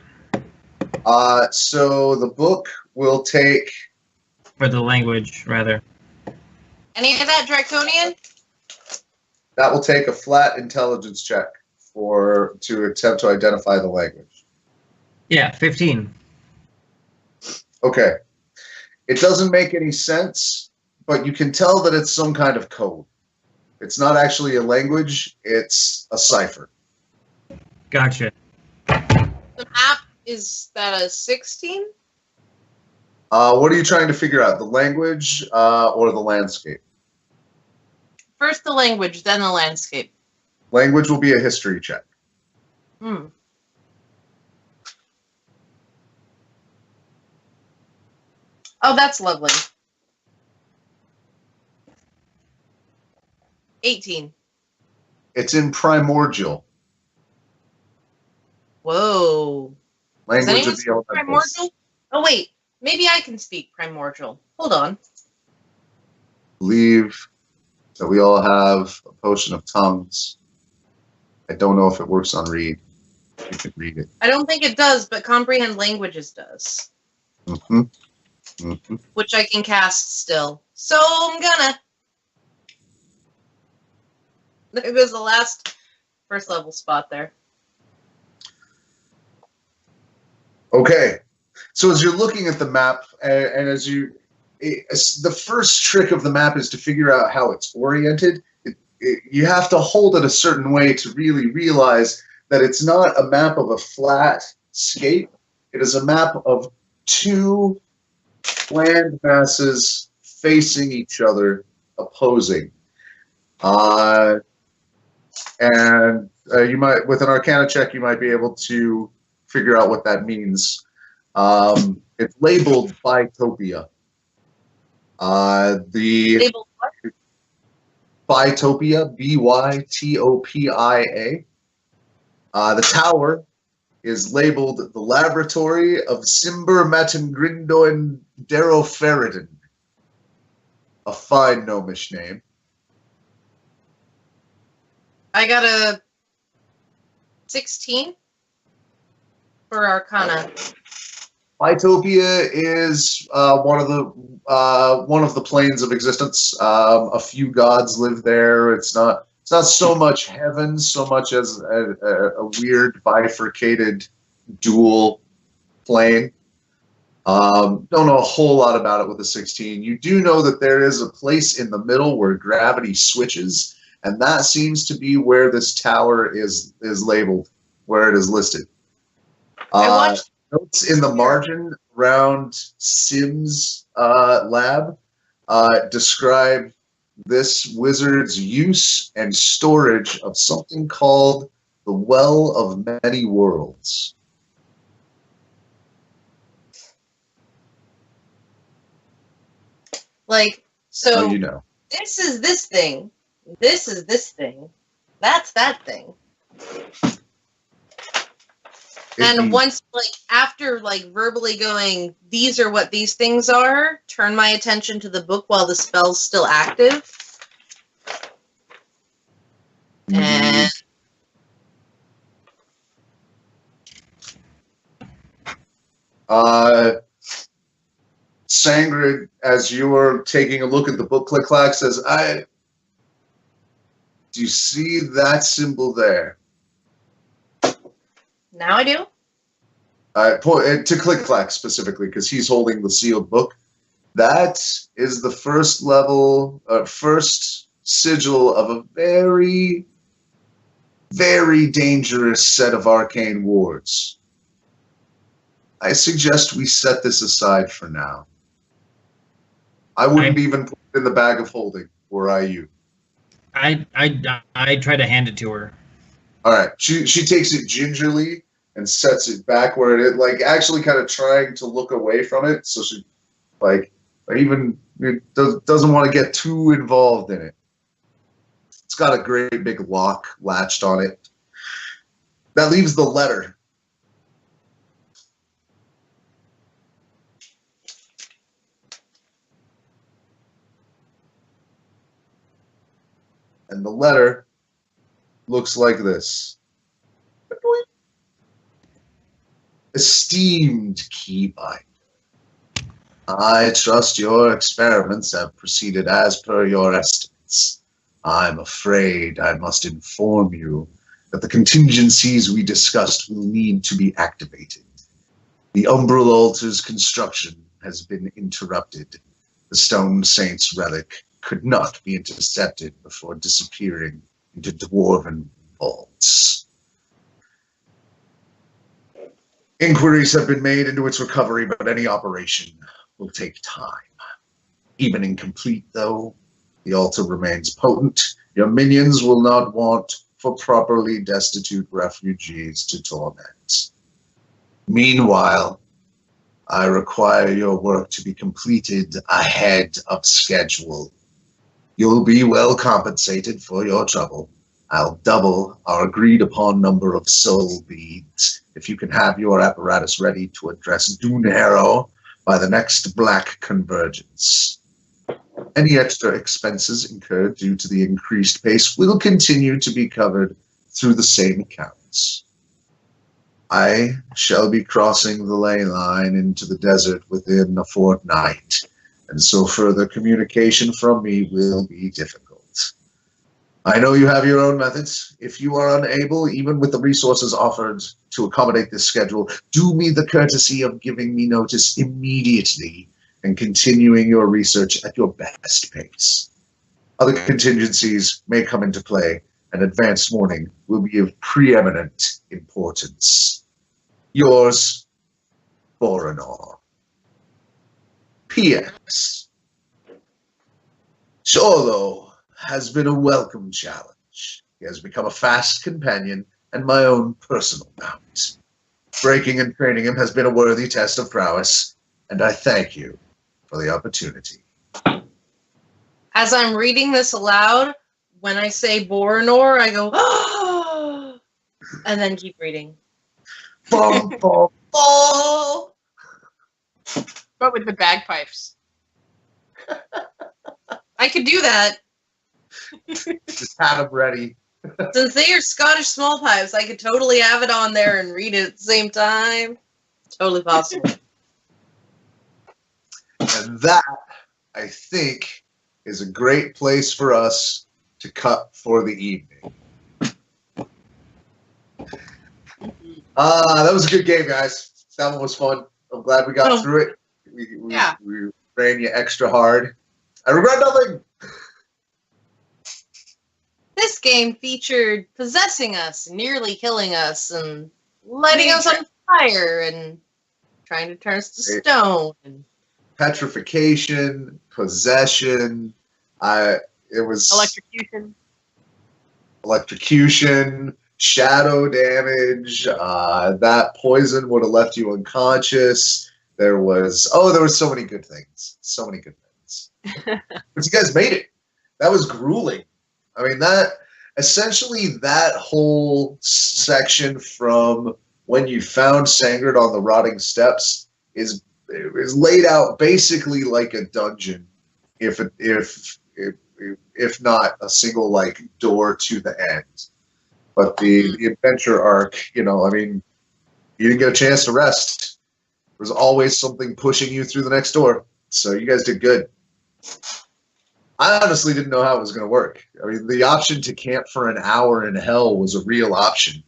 Speaker 1: So the book will take...
Speaker 2: Or the language, rather.
Speaker 3: Any of that draconian?
Speaker 1: That will take a flat intelligence check to attempt to identify the language.
Speaker 2: Yeah, 15.
Speaker 1: Okay. It doesn't make any sense, but you can tell that it's some kind of code. It's not actually a language, it's a cipher.
Speaker 2: Gotcha.
Speaker 3: The map, is that a 16?
Speaker 1: What are you trying to figure out, the language or the landscape?
Speaker 3: First the language, then the landscape.
Speaker 1: Language will be a history check.
Speaker 3: Hmm. Oh, that's lovely. 18.
Speaker 1: It's in primordial.
Speaker 3: Whoa. Does
Speaker 1: Language
Speaker 3: anyone
Speaker 1: of the
Speaker 3: speak
Speaker 1: elementals.
Speaker 3: primordial? Oh, wait. Maybe I can speak primordial. Hold on.
Speaker 1: Believe that we all have a potion of tongues. I don't know if it works on read. You can read it.
Speaker 3: I don't think it does, but comprehend languages does.
Speaker 1: Mm-hmm. Mm-hmm.
Speaker 3: Which I can cast still. So I'm gonna. There goes the last first level spot there.
Speaker 1: Okay. So as you're looking at the map, and as the first trick of the map is to figure out how it's oriented. You have to hold it a certain way to really realize that it's not a map of a flat scape. It is a map of two land masses facing each other, opposing. And you might, with an Arcana check, you might be able to figure out what that means. It's labeled Bitopia.
Speaker 3: Labeled what?
Speaker 1: Bytopia, Bytopia. The tower is labeled the Laboratory of Simber Matengrindoin Deroferidin. A fine gnomish name.
Speaker 3: I got a 16 for Arcana.
Speaker 1: Bytopia is one of the planes of existence. A few gods live there. It's not so much heaven, so much as a weird bifurcated dual plane. Don't know a whole lot about it with a 16. You do know that there is a place in the middle where gravity switches, and that seems to be where this tower is labeled, where it is listed.
Speaker 3: I watched
Speaker 1: Notes in the margin around Sim's lab describe this wizard's use and storage of something called the Well of Many Worlds.
Speaker 3: like so.
Speaker 1: Oh, you know.
Speaker 3: This is this thing. This is this thing. That's that thing. And once, after, verbally going, these are what these things are, turn my attention to the book while the spell's still active. And
Speaker 1: Sangrid, as you're taking a look at the book, CliqClaq says, do you see that symbol there?
Speaker 3: now I do.
Speaker 1: To CliqClaq specifically, because he's holding the sealed book. That is the first level, first sigil of a very, very dangerous set of arcane wards. I suggest we set this aside for now. I wouldn't even put it in the bag of holding, were I you.
Speaker 2: I try to hand it to her.
Speaker 1: All right, she takes it gingerly and sets it back where it is, actually kind of trying to look away from it, so she, doesn't want to get too involved in it. It's got a great big lock latched on it. That leaves the letter. And the letter looks like this. Esteemed Keybinder, I trust your experiments have proceeded as per your estimates. I'm afraid I must inform you that the contingencies we discussed will need to be activated. The Umbral Altar's construction has been interrupted. The Stone Saint's relic could not be intercepted before disappearing into Dwarven vaults. Inquiries have been made into its recovery, but any operation will take time. Even incomplete, though, the altar remains potent. Your minions will not want for properly destitute refugees to torment. Meanwhile, I require your work to be completed ahead of schedule. You'll be well compensated for your trouble. I'll double our agreed-upon number of soul beads if you can have your apparatus ready to address Dunharrow by the next Black Convergence. Any extra expenses incurred due to the increased pace will continue to be covered through the same accounts. I shall be crossing the ley line into the desert within a fortnight, and so further communication from me will be difficult. I know you have your own methods. If you are unable, even with the resources offered to accommodate this schedule, do me the courtesy of giving me notice immediately and continuing your research at your best pace. Other contingencies may come into play, and advanced warning will be of preeminent importance. Yours, Boranor. P.S. Sholo has been a welcome challenge. He has become a fast companion and my own personal mount. Breaking and training him has been a worthy test of prowess, and I thank you for the opportunity.
Speaker 3: As I'm reading this aloud, when I say Boronor, I go, oh, and then keep reading.
Speaker 1: Bum, bum.
Speaker 3: Oh!
Speaker 4: But with the bagpipes.
Speaker 3: I could do that.
Speaker 1: Just have them ready.
Speaker 3: Since they are Scottish small pipes, I could totally have it on there and read it at the same time. Totally possible.
Speaker 1: And that, I think, is a great place for us to cut for the evening. That was a good game, guys. That one was fun. I'm glad we got through it. We ran you extra hard. I regret nothing.
Speaker 3: This game featured possessing us, nearly killing us, and lighting us on fire, and trying to turn us to stone. And
Speaker 1: petrification, possession. It was electrocution, shadow damage. That poison would have left you unconscious. There was so many good things. So many good things. But you guys made it. That was grueling. I mean, that whole section from when you found Sangred on the rotting steps is laid out basically like a dungeon, if not a single like door to the end. But the adventure arc, I mean, you didn't get a chance to rest. There was always something pushing you through the next door. So you guys did good. I honestly didn't know how it was going to work. I mean, the option to camp for an hour in hell was a real option.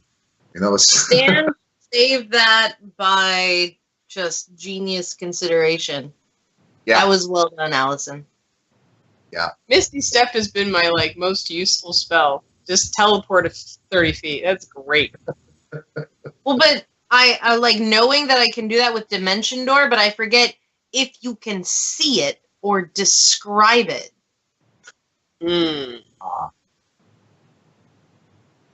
Speaker 3: Stan saved that by just genius consideration.
Speaker 1: Yeah.
Speaker 3: That was well done, Allison.
Speaker 1: Yeah.
Speaker 4: Misty Step has been my most useful spell. Just teleport at 30 feet. That's great.
Speaker 3: Well, but I like knowing that I can do that with Dimension Door, but I forget if you can see it or describe it.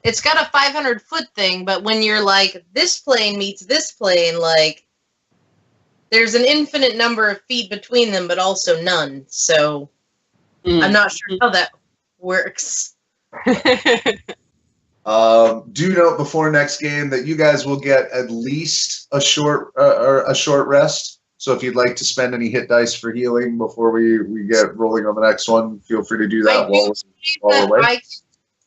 Speaker 3: It's got a 500-foot thing, but when you're like, this plane meets this plane, like, there's an infinite number of feet between them, but also none. So I'm not sure how that works.
Speaker 1: Do note before next game that you guys will get at least a short rest. So if you'd like to spend any hit dice for healing before we get rolling on the next one, feel free to do that while we're away.
Speaker 3: I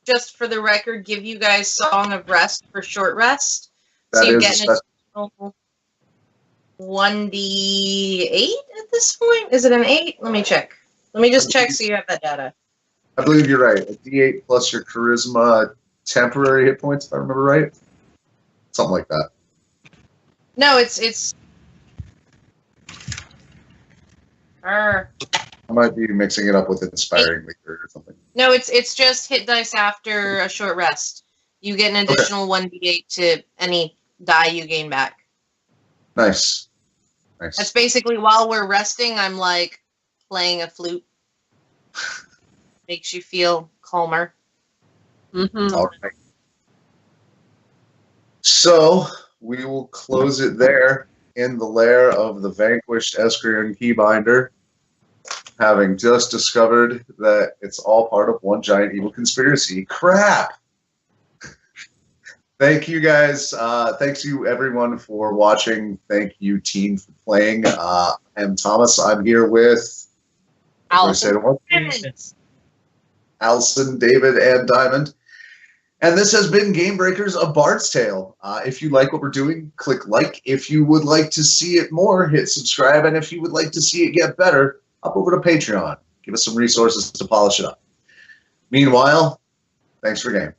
Speaker 3: just for the record give you guys Song of Rest for short rest.
Speaker 1: That
Speaker 3: so you
Speaker 1: is
Speaker 3: get an additional 1d8 at this point. Is it an 8? Let me check. Let me just check so you have that data.
Speaker 1: I believe you're right. A d8 plus your charisma temporary hit points, if I remember right. Something like that.
Speaker 3: No, it's
Speaker 1: I might be mixing it up with Inspiring Leader or something.
Speaker 3: No, it's just hit dice after a short rest. You get an additional 1d8 to any die you gain back.
Speaker 1: Nice.
Speaker 3: That's basically while we're resting, I'm like playing a flute. Makes you feel calmer.
Speaker 1: All right. So we will close it there in the lair of the vanquished Eskrion Keybinder, having just discovered that it's all part of one giant evil conspiracy. Crap! Thank you guys. Thanks you everyone for watching. Thank you team for playing. I'm Thomas. I'm here with
Speaker 3: Allison,
Speaker 1: David, and Diamond. And this has been GameBreakers, A Bard's Tale. If you like what we're doing, click like. If you would like to see it more, hit subscribe. And if you would like to see it get better, hop over to Patreon. Give us some resources to polish it up. Meanwhile, thanks for game.